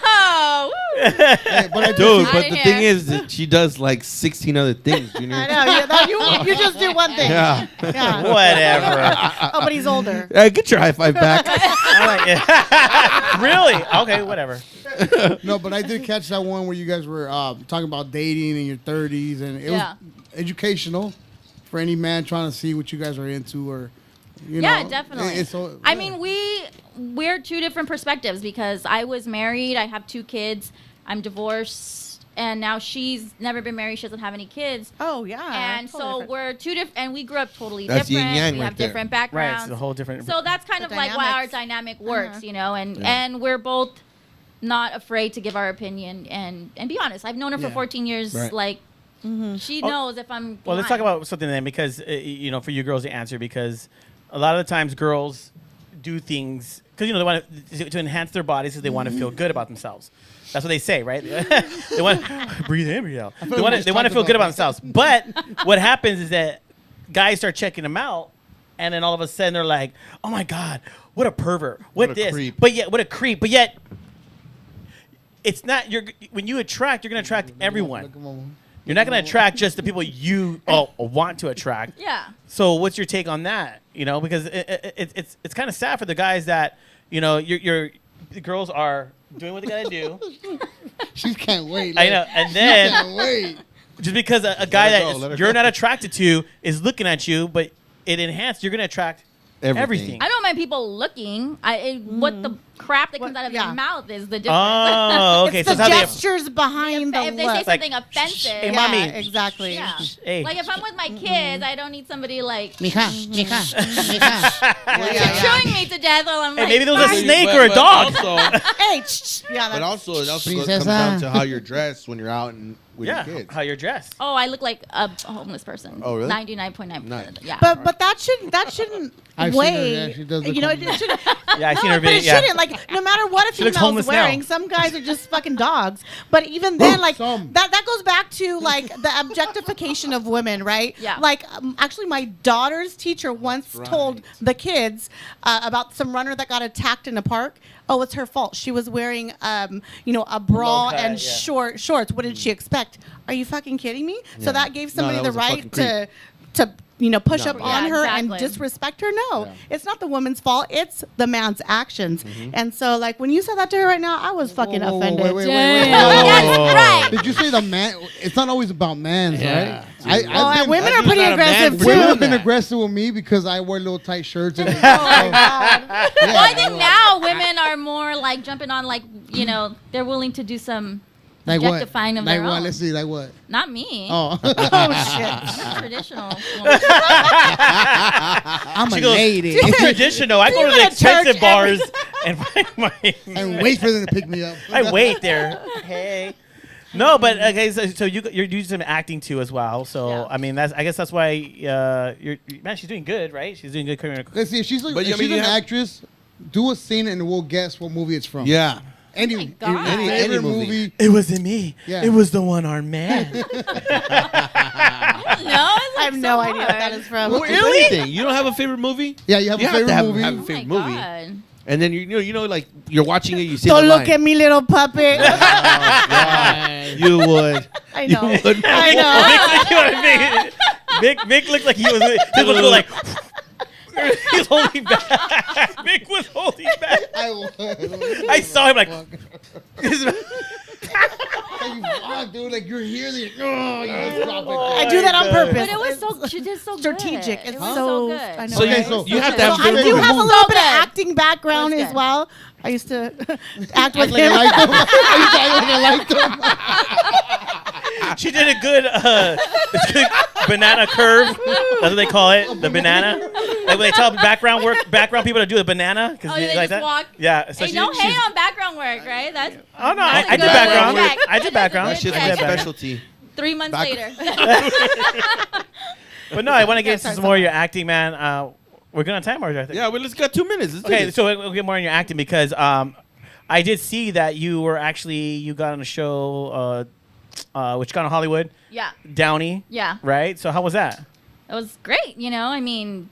Speaker 1: Whoa. Woo.
Speaker 4: but I
Speaker 2: Dude,
Speaker 1: Outta
Speaker 2: but the
Speaker 1: here.
Speaker 2: thing is that she does like 16 other things, Junior.
Speaker 5: I know. You just do one thing.
Speaker 2: Yeah.
Speaker 5: Yeah.
Speaker 3: Whatever.
Speaker 5: Oh, but he's older.
Speaker 2: Get your high five back.
Speaker 3: I'm like, yeah. Really? Okay, whatever.
Speaker 4: No, but I did catch that one where you guys were talking about dating in your 30s, and it
Speaker 1: Yeah.
Speaker 4: was educational for any man trying to see what you guys are into, or you
Speaker 1: Yeah,
Speaker 4: know.
Speaker 1: definitely.
Speaker 4: So,
Speaker 1: I
Speaker 4: yeah.
Speaker 1: mean, we're two different perspectives because I was married. I have 2 kids. I'm divorced, and now she's never been married. She doesn't have any kids.
Speaker 5: Oh yeah.
Speaker 1: And
Speaker 5: Totally
Speaker 1: so
Speaker 5: different.
Speaker 1: we're two different, and we grew up totally
Speaker 2: That's yin
Speaker 1: different.
Speaker 2: yang
Speaker 1: We
Speaker 2: right
Speaker 1: have
Speaker 2: there.
Speaker 1: different
Speaker 3: Right,
Speaker 1: backgrounds.
Speaker 3: it's a whole different.
Speaker 1: So that's kind
Speaker 5: The
Speaker 1: of like why our
Speaker 5: dynamics.
Speaker 1: dynamic works, you know, and
Speaker 2: Yeah.
Speaker 1: and we're both not afraid to give our opinion and be honest. I've known her for
Speaker 4: Yeah.
Speaker 1: 14 years.
Speaker 2: Right.
Speaker 1: Like she knows if I'm.
Speaker 3: Well, let's talk
Speaker 1: lying.
Speaker 3: about something then, because you know, for you girls to answer, because a lot of the times girls do things because you know they want to enhance their bodies because they want to feel good about themselves. That's what they say, right? They want breathe in, breathe out. They want to feel good about themselves. But what happens is that guys start checking them out, and then all of a sudden they're like, "Oh my god, what a pervert! What
Speaker 2: a
Speaker 3: this?
Speaker 2: creep.
Speaker 3: But yet, what a creep! But yet, it's not. When you attract, you're gonna attract everyone. You're not going to attract just the people you want to attract.
Speaker 1: Yeah.
Speaker 3: So what's your take on that? You know, because it's kind of sad for the guys that, you know, the girls are doing what they got to do.
Speaker 4: She can't wait.
Speaker 3: I know. And then
Speaker 4: Can't wait.
Speaker 3: just because a guy
Speaker 2: Let her go, let
Speaker 3: that
Speaker 2: her
Speaker 3: you're
Speaker 2: go.
Speaker 3: not attracted to is looking at you, but it enhanced, you're going to attract everything.
Speaker 1: I don't mind people looking. What the crap that comes out of
Speaker 5: yeah.
Speaker 1: their mouth is the difference.
Speaker 3: Oh, okay.
Speaker 5: It's
Speaker 3: So
Speaker 5: the
Speaker 3: it's how
Speaker 5: gestures behind the
Speaker 1: if they say
Speaker 5: look.
Speaker 1: something
Speaker 3: Like,
Speaker 1: offensive,
Speaker 3: hey,
Speaker 5: Yeah,
Speaker 3: mommy.
Speaker 5: exactly.
Speaker 1: yeah.
Speaker 3: Hey.
Speaker 1: Like if I'm with my kids, I don't need somebody like
Speaker 4: Mija.
Speaker 1: chewing me to death while I'm
Speaker 3: Hey,
Speaker 1: like.
Speaker 3: maybe there was a
Speaker 1: "Sorry."
Speaker 3: snake or a dog.
Speaker 2: Also,
Speaker 5: Hey, yeah,
Speaker 2: but also, it also
Speaker 4: Princesa.
Speaker 2: comes down to how you're dressed when you're out and with
Speaker 3: Yeah,
Speaker 2: your kids.
Speaker 3: how you're dressed.
Speaker 1: Oh, I look like a homeless person.
Speaker 2: Oh, really?
Speaker 1: 99.9%.
Speaker 2: Nice.
Speaker 1: Yeah.
Speaker 5: But that shouldn't
Speaker 4: I've seen her,
Speaker 5: weigh.
Speaker 4: yeah, she does look
Speaker 5: You know, it
Speaker 4: homeless.
Speaker 5: shouldn't.
Speaker 3: Yeah, I seen
Speaker 5: No,
Speaker 3: her
Speaker 5: but
Speaker 3: video.
Speaker 5: it
Speaker 3: Yeah.
Speaker 5: shouldn't. Like, no matter what a
Speaker 3: She looks
Speaker 5: female's
Speaker 3: homeless
Speaker 5: wearing,
Speaker 3: now.
Speaker 5: some guys are just fucking dogs. But even then, like
Speaker 4: Some.
Speaker 5: that goes back to like the objectification of women, right?
Speaker 1: Yeah.
Speaker 5: Like, actually, my daughter's teacher once told the kids about some runner that got attacked in a park. Oh, it's her fault. She was wearing, you know, a bra
Speaker 3: Low cut,
Speaker 5: and
Speaker 3: yeah.
Speaker 5: shorts. What did she expect? Are you fucking kidding me?
Speaker 2: Yeah.
Speaker 5: So that gave
Speaker 2: No,
Speaker 5: somebody
Speaker 2: that
Speaker 5: the
Speaker 2: was a fucking
Speaker 5: right to you know, push
Speaker 2: No,
Speaker 5: up
Speaker 2: yeah.
Speaker 5: on
Speaker 1: Yeah,
Speaker 5: her
Speaker 1: exactly.
Speaker 5: and disrespect her. No,
Speaker 2: Yeah.
Speaker 5: it's not the woman's fault. It's the man's actions. And so, like, when you said that to her right now, I was fucking
Speaker 4: Whoa, whoa, whoa,
Speaker 5: offended.
Speaker 4: wait.
Speaker 1: Yes, right.
Speaker 4: Did you say the man? It's not always about mans,
Speaker 2: Yeah.
Speaker 4: right?
Speaker 5: Oh, women
Speaker 2: that
Speaker 5: are
Speaker 2: dude's
Speaker 5: pretty
Speaker 2: not a man
Speaker 5: aggressive
Speaker 2: for
Speaker 5: too.
Speaker 4: Women
Speaker 2: doing
Speaker 4: have been
Speaker 2: that.
Speaker 4: aggressive with me because I wear little tight shirts. And
Speaker 5: Oh my god!
Speaker 1: Well, I think now women are more like jumping on, like, you know, they're willing to do some
Speaker 4: like what?
Speaker 1: objectifying of
Speaker 4: Like
Speaker 1: their
Speaker 4: what?
Speaker 1: own.
Speaker 4: Let's see. Like what?
Speaker 1: Not me.
Speaker 4: Oh,
Speaker 5: Oh shit!
Speaker 1: Traditional.
Speaker 4: I'm
Speaker 3: She
Speaker 4: a
Speaker 3: goes,
Speaker 4: lady.
Speaker 3: I'm traditional. I go to
Speaker 5: Even
Speaker 3: the
Speaker 5: at church,
Speaker 3: expensive bars and find my.
Speaker 4: and wait for them to pick me up.
Speaker 3: I wait there. Hey. No, but okay. So you're doing some acting too as well. So
Speaker 1: Yeah.
Speaker 3: I mean, I guess that's why you're man. She's doing good, right? She's doing good.
Speaker 4: Let's see. If she's,
Speaker 2: But
Speaker 4: if
Speaker 2: you- I mean,
Speaker 4: she's
Speaker 2: you
Speaker 4: an
Speaker 2: have-
Speaker 4: actress, do a scene and we'll guess what movie it's from.
Speaker 2: Yeah.
Speaker 4: Any,
Speaker 1: my God.
Speaker 4: any
Speaker 2: Any
Speaker 4: favorite
Speaker 2: movie.
Speaker 4: movie.
Speaker 3: It wasn't me.
Speaker 4: Yeah.
Speaker 3: It was the one-armed man.
Speaker 1: No, it's like
Speaker 5: I have no
Speaker 1: so
Speaker 5: idea what that
Speaker 1: hard.
Speaker 5: is from.
Speaker 2: Well, anything. You don't have a favorite movie?
Speaker 4: Yeah, you have a
Speaker 2: You have
Speaker 4: favorite
Speaker 2: to have,
Speaker 4: movie.
Speaker 2: have a
Speaker 1: Oh
Speaker 2: favorite
Speaker 1: my
Speaker 2: movie.
Speaker 1: God.
Speaker 2: And then you know, like you're watching it, you see
Speaker 5: Don't
Speaker 2: the
Speaker 5: look
Speaker 2: line.
Speaker 5: at me, little puppet.
Speaker 2: You would.
Speaker 5: I know.
Speaker 2: You would.
Speaker 5: I know.
Speaker 3: Vic looked like he was. He was like. He's holding back. Vic was holding back.
Speaker 4: I would.
Speaker 3: I saw him like.
Speaker 4: Fuck, dude, like you're here, you just drop it.
Speaker 5: I do that on purpose.
Speaker 1: But it was so. She did so
Speaker 5: strategic.
Speaker 1: Good.
Speaker 5: It's
Speaker 1: It was
Speaker 5: so
Speaker 1: so good.
Speaker 5: I know,
Speaker 2: So
Speaker 5: right?
Speaker 2: you have to have
Speaker 5: So I
Speaker 2: good
Speaker 5: do have a
Speaker 2: movies.
Speaker 5: little bit of
Speaker 1: good.
Speaker 5: acting background
Speaker 1: That's
Speaker 5: as
Speaker 1: good.
Speaker 5: well. I used to act with
Speaker 4: Like
Speaker 5: him.
Speaker 4: I liked them. I liked them.
Speaker 3: She did a good, banana curve. That's what they call it, the banana. Like when they tell background people to do the banana.
Speaker 1: Oh, they
Speaker 3: like
Speaker 1: just
Speaker 3: that.
Speaker 1: walk.
Speaker 3: Yeah. So
Speaker 1: Hey, no hate on background work, right? That's.
Speaker 3: Oh no,
Speaker 1: That's
Speaker 3: I
Speaker 1: a
Speaker 3: did
Speaker 1: good
Speaker 3: background.
Speaker 1: check.
Speaker 3: I did background.
Speaker 2: That shit's
Speaker 1: Yeah,
Speaker 2: my
Speaker 1: yeah.
Speaker 2: specialty.
Speaker 1: 3 months later.
Speaker 3: But no, I want to get into
Speaker 5: sorry,
Speaker 3: some more of your acting, man. We're good on time, or I think.
Speaker 2: Yeah, well, let's got 2 minutes. Let's do
Speaker 3: Okay,
Speaker 2: this.
Speaker 3: so we'll get more on your acting because I did see that you got on a show, which got on Hollywood,
Speaker 1: Yeah.
Speaker 3: Downey,
Speaker 1: Yeah.
Speaker 3: right? So how was that?
Speaker 1: It was great. I mean,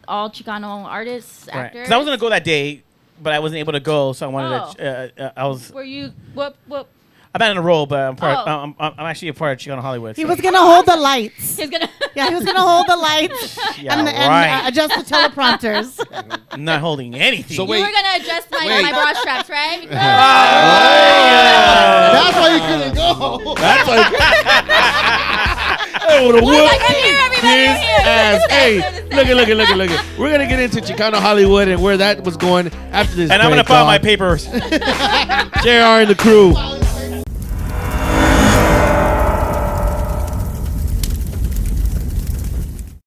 Speaker 1: all Chicano artists,
Speaker 3: Right.
Speaker 1: actors.
Speaker 3: Because I was gonna go that day, but I wasn't able to go, so I wanted
Speaker 1: Oh.
Speaker 3: to. I was.
Speaker 1: Were you? What?
Speaker 3: I'm not in a role, but I'm part.
Speaker 1: Oh.
Speaker 3: I'm actually a part of Chicano Hollywood.
Speaker 5: He
Speaker 3: so.
Speaker 5: was gonna hold the lights.
Speaker 1: He's gonna.
Speaker 5: Yeah, he was gonna hold the lights
Speaker 3: Yeah,
Speaker 5: and
Speaker 3: right.
Speaker 5: adjust the teleprompters.
Speaker 3: I'm not holding anything.
Speaker 2: So
Speaker 1: You
Speaker 2: wait.
Speaker 1: were gonna adjust my
Speaker 2: Wait.
Speaker 1: bra straps, right? Because-
Speaker 4: That's why you couldn't go.
Speaker 2: That's like. I would have
Speaker 1: Well,
Speaker 2: whooped
Speaker 1: like, I'm here, everybody,
Speaker 2: his
Speaker 1: I'm here.
Speaker 2: ass. Hey,
Speaker 1: I'm just
Speaker 2: look
Speaker 1: saying.
Speaker 2: at. We're gonna get into Chicano Hollywood and where that was going after this.
Speaker 3: and I'm gonna
Speaker 2: break,
Speaker 3: file my
Speaker 2: dog.
Speaker 3: papers.
Speaker 2: JR and the crew.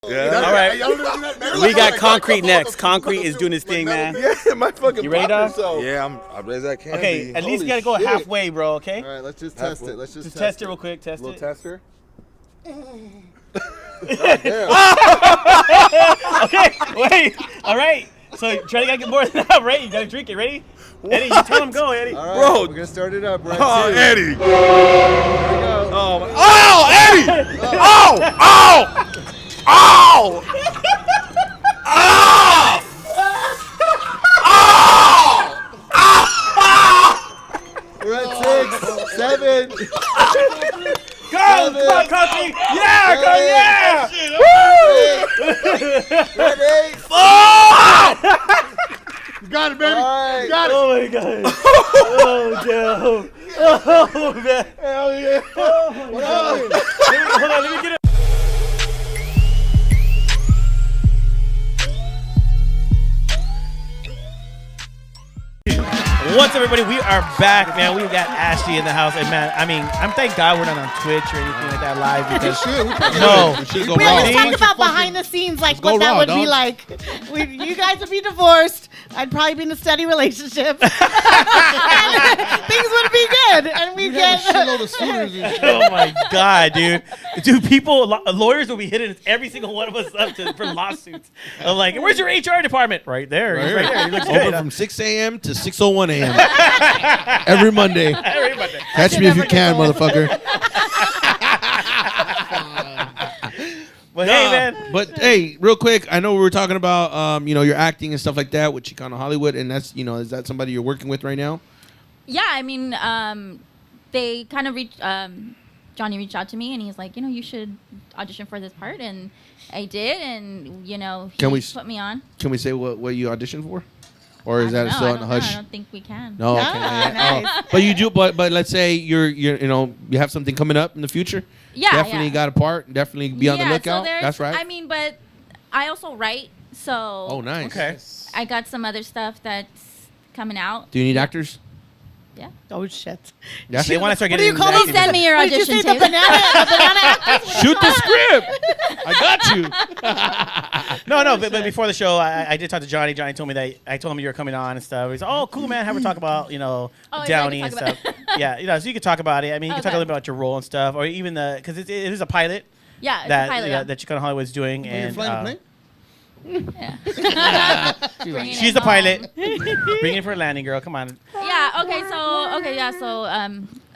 Speaker 8: Yeah.
Speaker 3: All right.
Speaker 8: We got Concrete next. Concrete is doing his thing, man.
Speaker 9: Yeah, my fucking
Speaker 3: You ready, dog?
Speaker 9: Yeah, I'm as I can
Speaker 3: Okay,
Speaker 9: be.
Speaker 3: at least you
Speaker 9: Holy
Speaker 3: gotta go
Speaker 9: shit.
Speaker 3: halfway, bro. Okay.
Speaker 9: All right, let's just test it. Let's
Speaker 3: Just test it real quick. Test
Speaker 9: Little
Speaker 3: it.
Speaker 9: tester.
Speaker 3: Okay, wait. All right. So try to get more than that, right? You gotta drink it. Ready? Eddie, you tell him go, Eddie.
Speaker 9: All right,
Speaker 8: Bro.
Speaker 9: we're gonna start it up. Right,
Speaker 8: Oh,
Speaker 9: two.
Speaker 8: Eddie.
Speaker 9: There we go.
Speaker 8: Oh, Eddie. Oh.
Speaker 9: We're at 6, 7.
Speaker 3: Go, come on, Concrete. Yeah, go, yeah.
Speaker 9: Ready?
Speaker 4: You got it, baby.
Speaker 9: All right.
Speaker 4: You got it.
Speaker 3: Oh my god. Oh damn. Oh man.
Speaker 9: Hell yeah.
Speaker 3: Hold on, let me get it. What's up, everybody? We are back, man. We got Ashley in the house, and man, I mean, I'm thank God we're not on Twitch or anything like that live because
Speaker 4: Shit, we probably
Speaker 3: no.
Speaker 2: We should go
Speaker 5: We
Speaker 2: raw.
Speaker 5: always talk
Speaker 3: Things
Speaker 5: about behind the scenes, like
Speaker 2: go
Speaker 5: what that
Speaker 2: raw,
Speaker 5: would be
Speaker 2: dog.
Speaker 5: like. You guys would be divorced. I'd probably be in a steady relationship. And things would be good, and we
Speaker 4: we have a
Speaker 5: get.
Speaker 4: shitload of suitors and shit.
Speaker 3: Oh my god, dude! People, lawyers will be hitting every single one of us up for lawsuits. I'm like, where's your HR department? Right there. He's right there. He looks
Speaker 2: Open
Speaker 3: good.
Speaker 2: from 6 a.m. to 6:01 a.m. every Monday.
Speaker 3: Everybody.
Speaker 2: Catch me if you can, motherfucker.
Speaker 3: But hey, man.
Speaker 2: But hey, real quick, I know we were talking about your acting and stuff like that with Chicano Hollywood, and that's is that somebody you're working with right now?
Speaker 1: Yeah, I mean, they kind of Johnny reached out to me, and he's like, you should audition for this part, and I did, and he
Speaker 2: Can we
Speaker 1: put me on.
Speaker 2: Can we say what you auditioned for, or is
Speaker 1: I
Speaker 2: that
Speaker 1: don't
Speaker 2: still
Speaker 1: know,
Speaker 2: on the
Speaker 1: I don't know.
Speaker 2: hush?
Speaker 1: I don't think we can.
Speaker 2: No, okay.
Speaker 5: nice.
Speaker 2: But you do. But let's say you're you have something coming up in the future.
Speaker 1: Yeah,
Speaker 2: Definitely
Speaker 1: yeah.
Speaker 2: got a part. Definitely be on the
Speaker 1: Yeah,
Speaker 2: lookout.
Speaker 1: So there's-
Speaker 2: That's right.
Speaker 1: I mean, but I also write, so
Speaker 2: Oh, nice.
Speaker 3: Okay.
Speaker 1: I got some other stuff that's coming out.
Speaker 2: Do you need actors?
Speaker 1: Yeah.
Speaker 5: Oh shit!
Speaker 2: Yeah.
Speaker 3: They want to start
Speaker 5: What do
Speaker 3: getting.
Speaker 5: you call
Speaker 3: into
Speaker 5: those?
Speaker 3: acting.
Speaker 1: Send me your
Speaker 5: What did you
Speaker 1: audition
Speaker 5: say? The
Speaker 1: tape.
Speaker 5: banana actors?
Speaker 2: Shoot the script. I got you.
Speaker 3: No, but before the show, I did talk to Johnny. Johnny told me that I told him you were coming on and stuff. He's like, oh, cool, man. Have her talk about
Speaker 1: yeah,
Speaker 3: Downey
Speaker 1: I
Speaker 3: and
Speaker 1: can talk
Speaker 3: stuff. Yeah, so you could talk about it. I mean, you can talk a
Speaker 1: Okay.
Speaker 3: little bit about your role and stuff, or even because it is a pilot
Speaker 1: Yeah, it's
Speaker 3: that
Speaker 1: a pilot. Yeah.
Speaker 3: that Chicano Hollywood's doing,
Speaker 4: You're
Speaker 3: and
Speaker 4: flying a plane?
Speaker 1: Bringing
Speaker 3: she's
Speaker 1: it
Speaker 3: the
Speaker 1: home.
Speaker 3: pilot. Bring it for a landing, girl. Come on.
Speaker 1: Yeah. Okay. So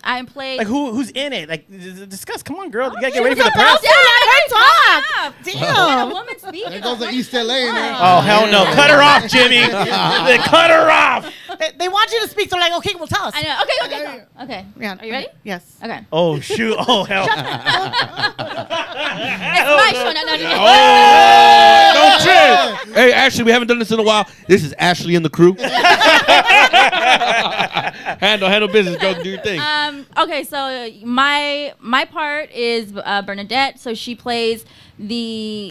Speaker 1: I played.
Speaker 3: Like who's in it? Like discuss. Come on, girl. You gotta get
Speaker 5: She
Speaker 3: ready
Speaker 5: was
Speaker 3: for the
Speaker 5: about
Speaker 3: press.
Speaker 5: to let her talk.
Speaker 1: Damn. A woman speaking.
Speaker 4: There goes the East LA in there.
Speaker 3: Oh hell no! Cut her off, Jimmy. Cut her off.
Speaker 5: They want you to speak. They're like, okay, well, tell us.
Speaker 1: I know. Okay.
Speaker 5: Yeah.
Speaker 1: Are you ready?
Speaker 5: Yes.
Speaker 1: Okay.
Speaker 3: Oh shoot! Oh hell!
Speaker 1: It's my show. No.
Speaker 2: Don't trip. Hey, Ashley, we haven't done this in a while. This is Ashley and the crew. handle business. Go do your thing.
Speaker 1: Okay, so my part is Bernadette. So she plays the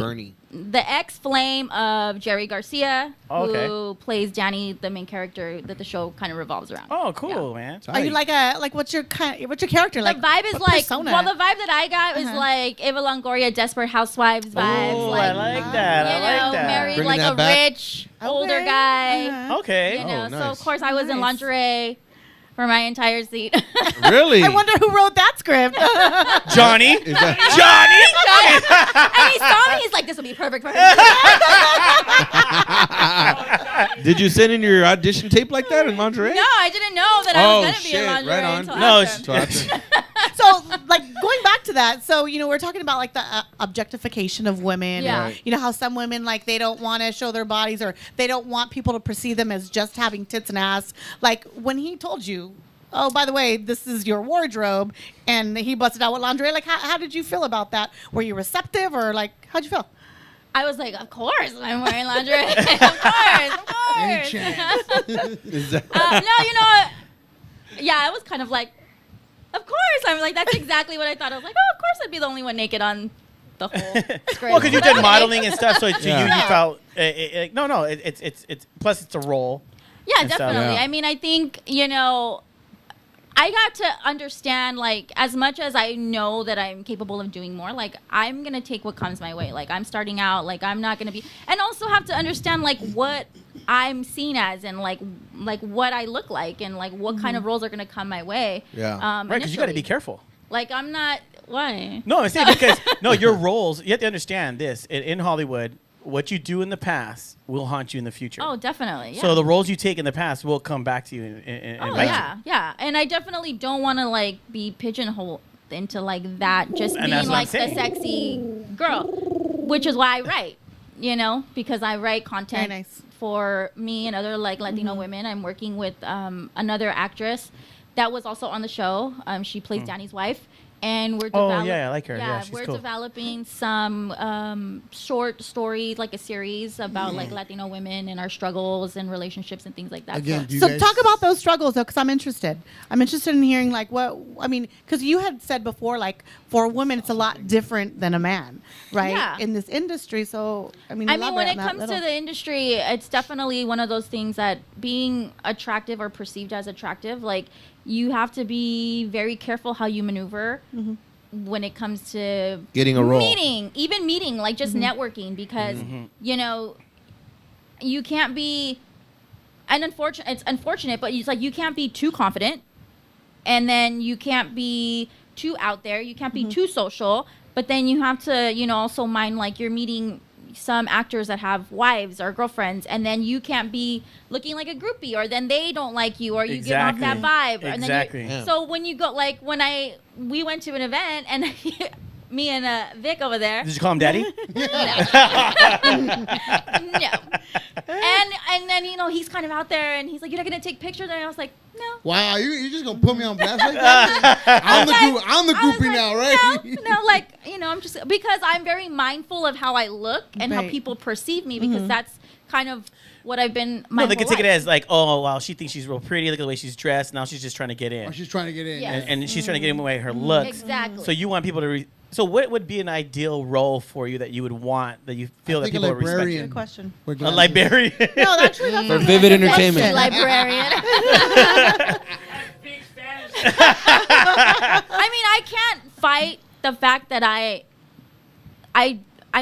Speaker 1: ex-flame of Jerry Garcia, who plays Danny, the main character that the show kind of revolves around.
Speaker 3: Oh, cool, man.
Speaker 5: Are you like what's your character like?
Speaker 1: The vibe is like
Speaker 5: persona?
Speaker 1: well, the vibe that I got is like Eva Longoria, Desperate Housewives vibes.
Speaker 3: Oh,
Speaker 1: like,
Speaker 3: I like that.
Speaker 1: You know, married
Speaker 2: Bringing
Speaker 1: like
Speaker 2: that
Speaker 1: a
Speaker 2: back.
Speaker 1: rich older guy.
Speaker 3: Okay.
Speaker 1: You know,
Speaker 2: Oh,
Speaker 1: so
Speaker 2: nice.
Speaker 1: of course I was in lingerie for my entire seat.
Speaker 2: Really?
Speaker 5: I wonder who wrote that script.
Speaker 3: Johnny.
Speaker 2: Is that-
Speaker 1: And he saw me. He's like, "This will be perfect for him."
Speaker 2: Did you send in your audition tape like that in lingerie?
Speaker 1: No, I didn't know that I was gonna be in lingerie
Speaker 2: Right on.
Speaker 1: until
Speaker 3: No,
Speaker 1: after.
Speaker 5: So, like, going back to that, so, you know, we're talking about, like, the objectification of women.
Speaker 1: Yeah.
Speaker 5: And, you know, how some women, like, they don't want to show their bodies or they don't want people to perceive them as just having tits and ass. Like, when he told you, oh, by the way, this is your wardrobe, and he busted out with lingerie, like, how did you feel about that? Were you receptive or, like, how'd you feel?
Speaker 1: I was like, of course I'm wearing lingerie. Of course.
Speaker 4: Any chance.
Speaker 1: No, you know what? Yeah, I was kind of like, of course. I'm like, that's exactly what I thought. I was like, oh, of course I'd be the only one naked on the whole screen.
Speaker 3: Well, because you did modeling and stuff, so to
Speaker 2: Yeah.
Speaker 3: you felt it's plus it's a role.
Speaker 1: Yeah,
Speaker 3: and stuff.
Speaker 1: definitely.
Speaker 2: Yeah.
Speaker 1: I mean, I think, you know, I got to understand, like, as much as I know that I'm capable of doing more, like, I'm going to take what comes my way. Like, I'm starting out, like, I'm not going to be, and also have to understand, like, what I'm seen as and, like what I look like and, like, what kind of roles are going to come my way.
Speaker 2: Yeah.
Speaker 3: Right, because you got to be
Speaker 1: initially.
Speaker 3: careful.
Speaker 1: Like, I'm not, why?
Speaker 3: No, I'm saying because your roles. You have to understand this in Hollywood. What you do in the past will haunt you in the future.
Speaker 1: Oh, definitely. Yeah.
Speaker 3: So the roles you take in the past will come back to you and
Speaker 1: Oh,
Speaker 3: bite you.
Speaker 1: yeah, yeah. And I definitely don't want to, like, be pigeonholed into, like, that, just
Speaker 3: And
Speaker 1: being,
Speaker 3: that's what I'm
Speaker 1: like, the
Speaker 3: saying.
Speaker 1: sexy girl, which is why I write, you know, because I write content
Speaker 5: Very nice.
Speaker 1: for me and other, like, Latino women. I'm working with another actress that was also on the show. She plays Danny's wife. And we're
Speaker 3: Oh,
Speaker 1: developing.
Speaker 3: yeah, I like her. Yeah, she's
Speaker 1: we're
Speaker 3: cool.
Speaker 1: developing some short stories, like a series about like Latino women and our struggles and relationships and things like that.
Speaker 4: Again,
Speaker 1: So-
Speaker 4: do you
Speaker 5: So
Speaker 4: guys-
Speaker 5: talk about those struggles, though, because I'm interested. I'm interested in hearing, like, what, I mean, because you had said before, like, for a woman, it's a lot different than a man, right?
Speaker 1: Yeah.
Speaker 5: In this industry. So, I mean,
Speaker 1: I mean, when
Speaker 5: elaborate
Speaker 1: it
Speaker 5: on that
Speaker 1: comes to
Speaker 5: little.
Speaker 1: the industry, it's definitely one of those things that being attractive or perceived as attractive, like, you have to be very careful how you maneuver when it comes to
Speaker 2: Getting a role.
Speaker 1: meeting, like just networking, because you know, you can't be. And it's unfortunate, but it's like you can't be too confident, and then you can't be too out there. You can't be too social, but then you have to, you know, also mind like you're meeting some actors that have wives or girlfriends, and then you can't be looking like a groupie, or then they don't like you, or you give off that vibe. And then
Speaker 3: Exactly.
Speaker 2: Yeah.
Speaker 1: so when you go, like when we went to an event, and me and Vic over there.
Speaker 3: Did you call him daddy?
Speaker 1: No. And then, you know, he's kind of out there, and he's like, "You're not gonna take pictures?" And I was like, "No."
Speaker 4: Wow, you just gonna put me on blast like that? I'm the
Speaker 1: I was
Speaker 4: groupie
Speaker 1: like,
Speaker 4: now, right?
Speaker 1: No, like, you know, I'm just because I'm very mindful of how I look and how
Speaker 5: Right.
Speaker 1: people perceive me, because that's kind of what I've been. My
Speaker 3: No, they
Speaker 1: whole
Speaker 3: could take it
Speaker 1: life.
Speaker 3: as like, oh, wow, she thinks she's real pretty. Look at the way she's dressed. Now she's just trying to get in.
Speaker 4: Or she's trying to get in.
Speaker 1: Yeah.
Speaker 3: And she's trying to get in by her looks.
Speaker 1: Exactly.
Speaker 3: So you want people to. So what would be an ideal role for you that you would want, that you feel that
Speaker 4: think a
Speaker 3: people would respect
Speaker 4: librarian.
Speaker 3: you?
Speaker 5: Good question.
Speaker 4: With
Speaker 3: A
Speaker 4: glasses.
Speaker 3: librarian.
Speaker 5: No, actually, that's
Speaker 2: For
Speaker 5: a
Speaker 2: vivid
Speaker 5: good
Speaker 2: entertainment.
Speaker 5: question.
Speaker 1: Librarian. I mean, I can't fight the fact that I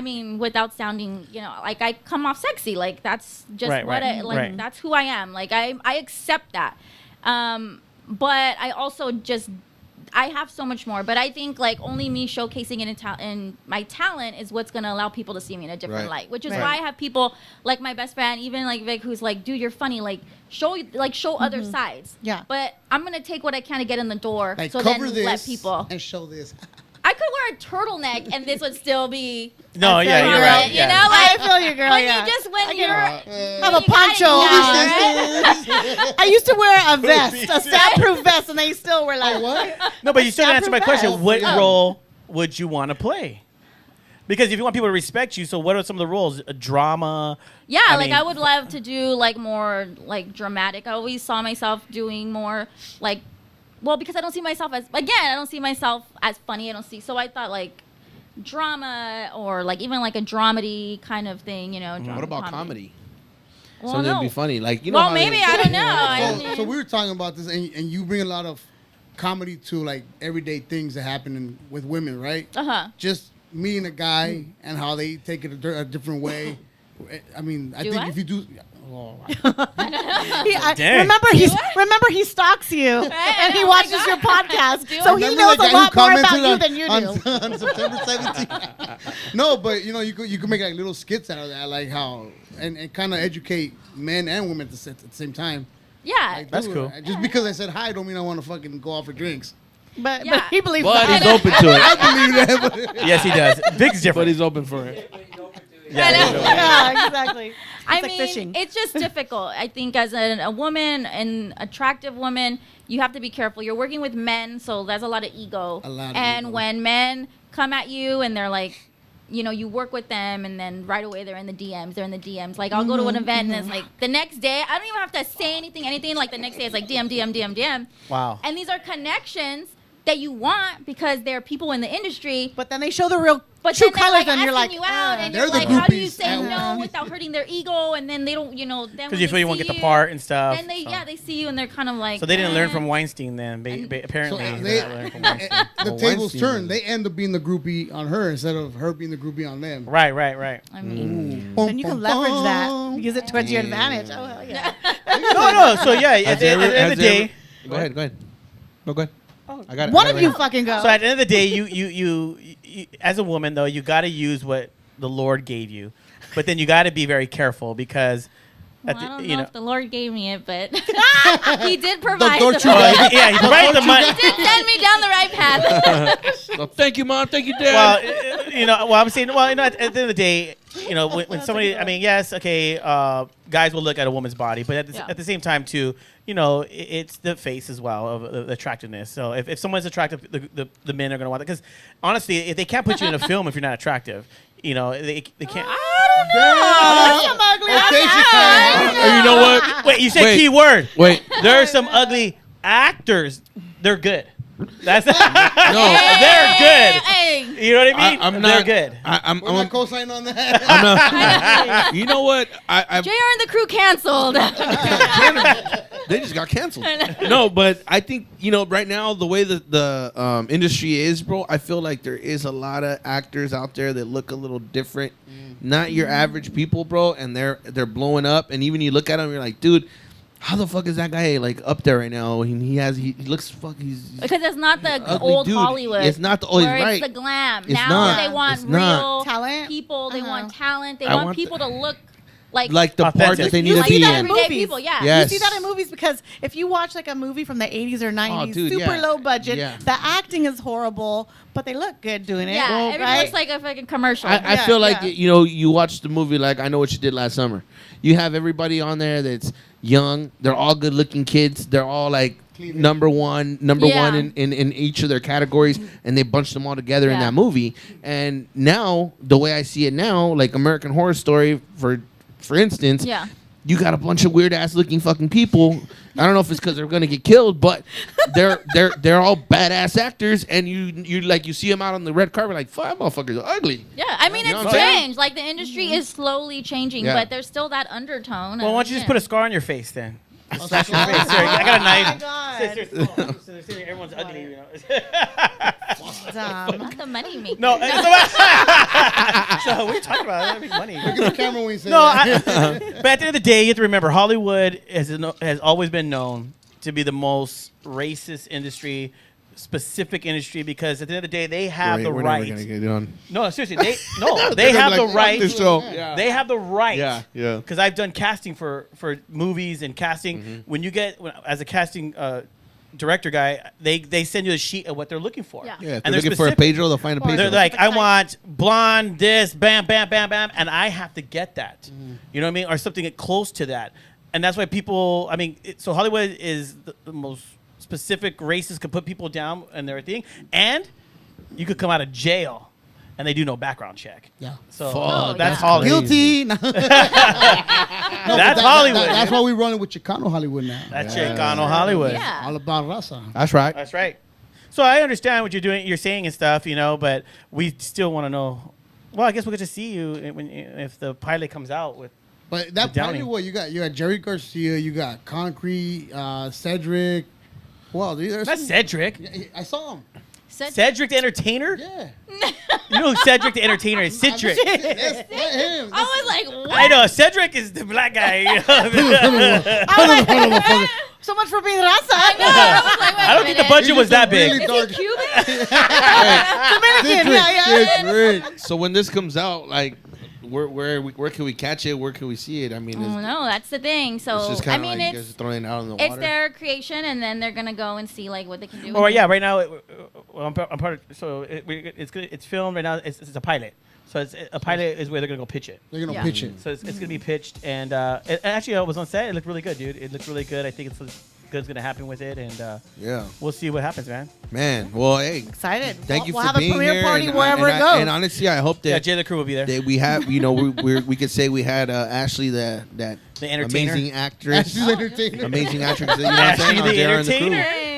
Speaker 1: mean, without sounding, you know, like I come off sexy. Like that's just
Speaker 3: Right,
Speaker 1: what
Speaker 3: right,
Speaker 1: I like.
Speaker 3: right.
Speaker 1: That's who I am. Like I accept that. But I also just I have so much more. But I think like only me showcasing it in my talent is what's gonna allow people to see me in a different
Speaker 2: Right.
Speaker 1: light. Which is
Speaker 5: Right.
Speaker 1: why I have people like my best friend, even like Vic, who's like, "Dude, you're funny. Like show other sides."
Speaker 5: Yeah.
Speaker 1: But I'm gonna take what I can to get in the door,
Speaker 4: Like,
Speaker 1: so
Speaker 4: cover
Speaker 1: then
Speaker 4: this
Speaker 1: let people.
Speaker 4: and show this.
Speaker 1: I could wear a turtleneck and this would still be.
Speaker 3: No,
Speaker 1: a
Speaker 3: yeah,
Speaker 1: film,
Speaker 3: you're right.
Speaker 1: You
Speaker 3: Yeah.
Speaker 1: know,
Speaker 5: I
Speaker 1: like
Speaker 5: feel you, girl.
Speaker 1: when
Speaker 5: Yeah.
Speaker 1: you just when you're
Speaker 5: Have a
Speaker 1: you got it
Speaker 5: poncho
Speaker 1: now,
Speaker 5: on.
Speaker 1: right?
Speaker 5: I used to wear a vest, a stab-proof vest, and they still were like,
Speaker 4: What?
Speaker 3: No, but you still didn't answer my
Speaker 5: Stop
Speaker 3: question.
Speaker 5: proof
Speaker 3: What
Speaker 4: vest.
Speaker 3: role would you want to play? Because if you want people to respect you, so what are some of the roles? A drama?
Speaker 1: Yeah,
Speaker 3: I
Speaker 1: like
Speaker 3: mean-
Speaker 1: I would love to do like more like dramatic. I always saw myself doing more like, well, because I don't see myself as, again, I don't see myself as funny. I don't see, so I thought like drama or like even like a dramedy kind of thing, you know.
Speaker 2: What about comedy?
Speaker 1: Well,
Speaker 2: Something
Speaker 1: no.
Speaker 2: to be funny, like you know.
Speaker 1: Well,
Speaker 2: how
Speaker 1: maybe
Speaker 2: they-
Speaker 1: I don't know. I mean,
Speaker 4: So we were talking about this, and you bring a lot of comedy to like everyday things that happen with women, right? Just meeting a guy and how they take it a different way. I mean, I
Speaker 1: Do
Speaker 4: think
Speaker 1: I?
Speaker 4: if you do,
Speaker 3: Dang.
Speaker 5: Remember he stalks you and he
Speaker 1: oh my
Speaker 5: watches your
Speaker 1: God.
Speaker 5: podcast,
Speaker 1: Do
Speaker 5: so
Speaker 1: I?
Speaker 5: he
Speaker 4: remember
Speaker 5: knows
Speaker 4: that
Speaker 5: a
Speaker 4: guy who
Speaker 5: lot more about
Speaker 4: commented
Speaker 5: you than you do.
Speaker 4: on September 17th. No, but you know, you could make like little skits out of that, like how and kind of educate men and women at the same time.
Speaker 1: yeah.
Speaker 4: Like,
Speaker 3: That's
Speaker 4: dude,
Speaker 3: cool.
Speaker 4: Just because I said hi, don't mean I want to fucking go out for drinks.
Speaker 5: But
Speaker 1: Yeah.
Speaker 5: he believes
Speaker 2: But
Speaker 5: that.
Speaker 2: he's open to it.
Speaker 4: I believe that. But
Speaker 3: Yes, he does. Vic's
Speaker 2: But
Speaker 3: different.
Speaker 2: he's open for it.
Speaker 5: Yeah, exactly.
Speaker 1: I
Speaker 5: It's like
Speaker 1: mean,
Speaker 5: fishing.
Speaker 1: it's just difficult. I think as a woman, an attractive woman, you have to be careful. You're working with men, so there's a lot of ego.
Speaker 4: A lot of
Speaker 1: and
Speaker 4: ego.
Speaker 1: when men come at you and they're like, you know, you work with them and then right away they're in the DMs. They're in the DMs. Like, I'll go to an event and it's like the next day, I don't even have to say anything. Like, the next day it's like DM.
Speaker 3: Wow.
Speaker 1: And these are connections that you want because they're people in the industry.
Speaker 5: But then they show the real
Speaker 1: But
Speaker 5: true
Speaker 1: then they're
Speaker 5: colors,
Speaker 1: like
Speaker 5: and you're
Speaker 1: asking
Speaker 5: like,
Speaker 1: you out, and
Speaker 4: They're
Speaker 1: you're
Speaker 4: the
Speaker 1: like, how do you
Speaker 4: groupies.
Speaker 1: say no without hurting their ego? And then they don't, you know, then
Speaker 3: Because
Speaker 1: when
Speaker 3: you
Speaker 1: they
Speaker 3: feel you won't
Speaker 1: see
Speaker 3: get the part and stuff.
Speaker 1: Then they,
Speaker 3: so.
Speaker 1: yeah, they see you and they're kind of like.
Speaker 3: So they didn't learn
Speaker 1: eh.
Speaker 3: from Weinstein then. Apparently,
Speaker 4: So
Speaker 3: they learned from Weinstein.
Speaker 4: the
Speaker 2: Well,
Speaker 4: tables
Speaker 2: Weinstein
Speaker 4: turn.
Speaker 2: is-
Speaker 4: They end up being the groupie on her instead of her being the groupie on them.
Speaker 3: Right.
Speaker 1: I mean,
Speaker 5: and you can leverage that, use it towards your advantage. Oh hell yeah!
Speaker 3: No. So yeah, at the end of the day.
Speaker 2: Go ahead. No, go ahead. I got it.
Speaker 5: One
Speaker 2: I got
Speaker 5: of
Speaker 2: it
Speaker 5: you
Speaker 2: right
Speaker 5: fucking go.
Speaker 3: So at the end of the day, you as a woman though, you got to use what the Lord gave you, but then you got to be very careful because,
Speaker 1: well, I don't know if the Lord gave me it, but He did provide.
Speaker 4: don't
Speaker 1: the
Speaker 4: you
Speaker 1: money.
Speaker 3: yeah, he provided the money.
Speaker 1: He did send me down the right path.
Speaker 2: Well, thank you, Mom. Thank you, Dad.
Speaker 3: Well, I'm saying, at the end of the day, when somebody, I mean, yes, okay, guys will look at a woman's body, but at the same time, too, it's the face as well of the attractiveness. So if someone's attractive, the men are going to want it. Because honestly, if they can't put you in a film if you're not attractive, they can't.
Speaker 5: Some ugly ass.
Speaker 2: You know what?
Speaker 3: Wait, you said
Speaker 2: Wait.
Speaker 3: key word.
Speaker 2: Wait.
Speaker 3: There are some ugly actors. They're good. That's
Speaker 2: No.
Speaker 3: they're good.
Speaker 1: Hey,
Speaker 3: You know what I mean?
Speaker 2: I'm
Speaker 3: They're
Speaker 2: not
Speaker 3: good.
Speaker 2: I'm
Speaker 4: We're not co-signing on that.
Speaker 2: you know what?
Speaker 1: JR and the crew canceled.
Speaker 2: They just got canceled. No, but I think right now the way the industry is, bro. I feel like there is a lot of actors out there that look a little different, not your average people, bro. And they're blowing up. And even you look at them, you're like, dude, how the fuck is that guy like up there right now? He looks he's
Speaker 1: Because it's not the
Speaker 2: ugly
Speaker 1: old
Speaker 2: dude.
Speaker 1: Hollywood.
Speaker 2: It's not the
Speaker 1: where
Speaker 2: right.
Speaker 1: it's the glam.
Speaker 2: It's
Speaker 1: Now
Speaker 2: not.
Speaker 1: they want
Speaker 2: It's
Speaker 1: real
Speaker 2: not.
Speaker 5: Talent?
Speaker 1: people. They want talent. They
Speaker 2: I
Speaker 1: want
Speaker 2: want
Speaker 1: people to look like
Speaker 2: the part
Speaker 3: Authentic.
Speaker 2: that they need
Speaker 5: You
Speaker 2: to
Speaker 5: see
Speaker 2: be
Speaker 5: that
Speaker 2: in.
Speaker 5: in
Speaker 1: everyday
Speaker 5: movies.
Speaker 1: people. Yeah.
Speaker 2: Yes.
Speaker 5: You see that in movies because if you watch like a movie from the 80s or 90s,
Speaker 2: dude,
Speaker 5: super
Speaker 2: yeah.
Speaker 5: low budget,
Speaker 2: Yeah.
Speaker 5: the acting is horrible, but they look good doing it.
Speaker 1: Yeah, everything
Speaker 5: right?
Speaker 1: looks like a fucking commercial.
Speaker 2: I
Speaker 5: Yeah,
Speaker 2: feel like
Speaker 5: yeah.
Speaker 2: you watch the movie like I Know What You Did Last Summer. You have everybody on there that's young. They're all good looking kids. They're all like number one in each of their categories, and they bunch them all together in
Speaker 1: Yeah.
Speaker 2: that movie. And now the way I see it now, like American Horror Story for instance,
Speaker 1: Yeah.
Speaker 2: you got a bunch of weird ass looking fucking people. I don't know if it's because they're gonna get killed, but they're all badass actors, and you see them out on the red carpet like, fuck, motherfuckers are ugly.
Speaker 1: Yeah, I mean,
Speaker 2: You know
Speaker 1: it's
Speaker 2: what I'm saying?
Speaker 1: changed. Like, the industry is slowly changing,
Speaker 2: Yeah.
Speaker 1: but there's still that undertone.
Speaker 3: Well, why don't you just put a scar on your face then? Slash your face. Sorry, I got a knife.
Speaker 5: God.
Speaker 3: Everyone's ugly, you know.
Speaker 5: Dumb.
Speaker 1: Not the money maker.
Speaker 3: No, so we're talking about that, make money.
Speaker 4: Look at the camera when you say
Speaker 3: No,
Speaker 4: that.
Speaker 3: but at the end of the day, you have to remember Hollywood has always been known to be the most racist industry, specific industry, because at the end of the day, they have the right. No, seriously, they have the right. They have the right.
Speaker 2: Yeah.
Speaker 3: Because I've done casting for movies and casting. When you get as a casting director guy, they send you a sheet of what they're looking for.
Speaker 1: Yeah.
Speaker 2: Yeah, if
Speaker 3: And
Speaker 2: they're
Speaker 3: they're
Speaker 2: looking for a
Speaker 3: specific.
Speaker 2: Pedro, they'll find a Pedro.
Speaker 3: They're like, I want blonde, this, bam, bam, bam, bam, and I have to get that. You know what I mean? Or something close to that. And that's why people, I mean, so Hollywood is the most specific races can put people down and everything. And you could come out of jail and they do no background check.
Speaker 4: Yeah.
Speaker 3: So
Speaker 2: Fuck,
Speaker 3: that's
Speaker 1: yeah.
Speaker 3: Hollywood.
Speaker 4: Guilty. No,
Speaker 3: That's Hollywood.
Speaker 4: That's why we running with Chicano Hollywood now.
Speaker 3: That's Chicano Hollywood.
Speaker 1: Yeah.
Speaker 4: All about raza.
Speaker 2: That's right.
Speaker 3: That's right. So I understand what you're saying and stuff, but we still want to know. Well, I guess we'll get to see you if the pilot comes out with.
Speaker 4: But that
Speaker 3: Downey.
Speaker 4: pilot, what you got? You got Jerry Garcia. You got Concrete, Cedric. Well,
Speaker 3: That's Cedric.
Speaker 4: I saw him.
Speaker 3: Cedric the Entertainer?
Speaker 4: Yeah.
Speaker 3: You know who Cedric the Entertainer is? Cedric.
Speaker 4: That's him.
Speaker 1: I was like, what?
Speaker 3: I know. Cedric is the black guy.
Speaker 5: So much for being raza.
Speaker 1: I know. I was like, wait
Speaker 3: I don't
Speaker 1: a
Speaker 3: think the
Speaker 1: minute.
Speaker 3: budget was that big.
Speaker 4: Really
Speaker 1: Is
Speaker 4: dark.
Speaker 1: he Cuban?
Speaker 5: Dominican. Yeah.
Speaker 4: Cedric.
Speaker 2: So when this comes out, like, where can we catch it? Where can we see it? I mean,
Speaker 1: Oh, no, that's the thing.
Speaker 2: it's
Speaker 1: So,
Speaker 2: just
Speaker 1: I
Speaker 2: kind of
Speaker 1: mean,
Speaker 2: like you guys
Speaker 1: it's
Speaker 2: throwing it out in the water.
Speaker 1: it's their creation, and then they're gonna go and see like what they can do.
Speaker 3: Or
Speaker 1: with it.
Speaker 3: yeah, right now I'm part of. So it's good. It's filmed right now. It's a pilot. So a pilot is where they're gonna go pitch it.
Speaker 4: They're gonna
Speaker 1: Yeah.
Speaker 4: pitch it.
Speaker 3: So it's gonna be pitched, and actually I was on set. It looked really good, dude. It looked really good. I think good's gonna happen with it, and
Speaker 2: Yeah,
Speaker 3: we'll see what happens, man.
Speaker 2: man. Well, hey,
Speaker 5: Excited.
Speaker 2: thank you
Speaker 5: we'll
Speaker 2: for
Speaker 5: have
Speaker 2: being
Speaker 5: a premiere
Speaker 2: here.
Speaker 5: party
Speaker 2: and
Speaker 5: wherever
Speaker 2: and
Speaker 5: it goes.
Speaker 2: And honestly, I hope
Speaker 3: Yeah,
Speaker 2: that
Speaker 3: Jay the Crew will be there.
Speaker 2: we have, we could say we had Ashley, that
Speaker 3: The entertainer.
Speaker 2: amazing actress,
Speaker 4: Ashley's entertainer.
Speaker 2: amazing actress. You know what I'm saying?
Speaker 3: Ashley
Speaker 2: On
Speaker 3: the
Speaker 2: J.R. and the Crew.
Speaker 3: entertainer.
Speaker 1: Hey.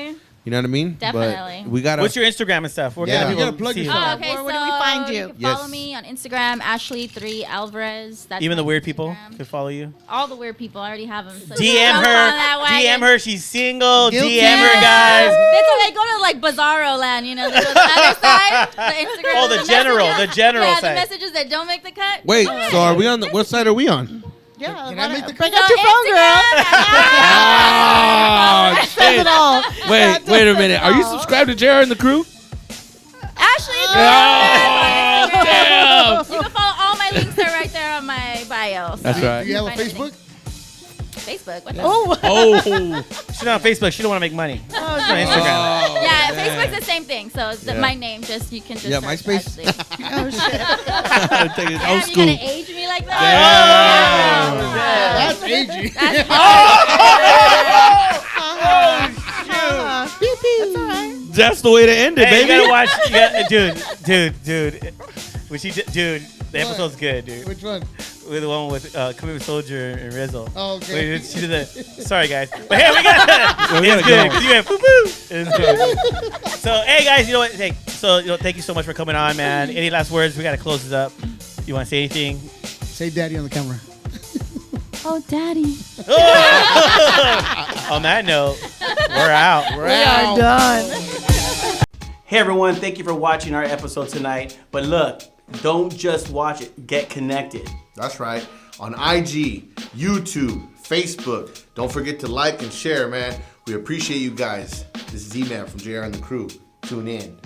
Speaker 2: You know what I mean?
Speaker 1: Definitely.
Speaker 2: But we got.
Speaker 3: What's your Instagram and stuff? Where
Speaker 2: Yeah.
Speaker 3: can
Speaker 2: You
Speaker 3: people
Speaker 4: gotta plug
Speaker 3: see you?
Speaker 4: yourself.
Speaker 1: Oh, okay.
Speaker 5: Where
Speaker 1: so
Speaker 5: do we find you?
Speaker 1: You can follow
Speaker 2: Yes.
Speaker 1: me on Instagram, Ashley3Alvarez. That's
Speaker 3: Even
Speaker 1: my
Speaker 3: the weird people
Speaker 1: Instagram.
Speaker 3: can follow you.
Speaker 1: All the weird people. I already have them. So
Speaker 3: DM
Speaker 1: jump on that
Speaker 3: her.
Speaker 1: wagon.
Speaker 3: DM her. She's single.
Speaker 4: Guilty.
Speaker 3: DM her, guys.
Speaker 1: That's when they go to like Bizarro land, They go to the other side, the Instagram.
Speaker 3: Oh, the general
Speaker 1: yeah,
Speaker 3: side.
Speaker 1: the messages that don't make the cut.
Speaker 2: Wait,
Speaker 1: Yeah.
Speaker 2: so are we on what side are we on?
Speaker 5: Yeah.
Speaker 4: Can I make the
Speaker 5: Break
Speaker 1: So
Speaker 5: out your phone, girl.
Speaker 2: Oh,
Speaker 5: Says
Speaker 2: shit.
Speaker 5: it all.
Speaker 2: Wait a minute. Are you subscribed to J.R. and the Crew?
Speaker 1: Ashley.
Speaker 2: Oh, damn.
Speaker 1: You can follow all my links are right there on my bio. So
Speaker 2: That's right.
Speaker 4: Do you have a
Speaker 1: Find anything.
Speaker 4: Facebook?
Speaker 1: Facebook. What the?
Speaker 5: Oh.
Speaker 2: Oh.
Speaker 3: She's not on Facebook. She don't want to make money. She's on Instagram.
Speaker 2: Oh,
Speaker 1: Yeah,
Speaker 2: man.
Speaker 1: Facebook's the same thing. So it's
Speaker 2: Yeah.
Speaker 1: my name, you can just
Speaker 2: Yeah,
Speaker 1: search
Speaker 2: MySpace?
Speaker 1: Ashley.
Speaker 5: Oh, shit.
Speaker 2: Take it
Speaker 1: Damn,
Speaker 2: old
Speaker 1: you
Speaker 2: school.
Speaker 1: gonna age me like that?
Speaker 4: That's aging.
Speaker 1: That's
Speaker 5: That's all right.
Speaker 2: That's the way to end it,
Speaker 3: Hey, you
Speaker 2: baby.
Speaker 3: gotta watch, dude. When she did, the episode's good, dude.
Speaker 4: Which one?
Speaker 3: With the one with Commitment Soldier and Rizzo.
Speaker 4: Oh, okay.
Speaker 3: Wait, she did the. Sorry, guys, but hey, we got
Speaker 2: We gotta
Speaker 3: it's good
Speaker 2: go.
Speaker 3: because you have poo poo. It's good. So, hey, guys, you know what? Hey, so thank you so much for coming on, man. Any last words? We gotta close this up. You want to say anything?
Speaker 4: Say daddy on the camera.
Speaker 1: Oh, daddy.
Speaker 3: On that note, we're out.
Speaker 5: We are done.
Speaker 8: Hey everyone, thank you for watching our episode tonight. But look, don't just watch it, get connected.
Speaker 9: That's right. On IG, YouTube, Facebook. Don't forget to like and share, man. We appreciate you guys. This is E-Man from JR and the Crew. Tune in.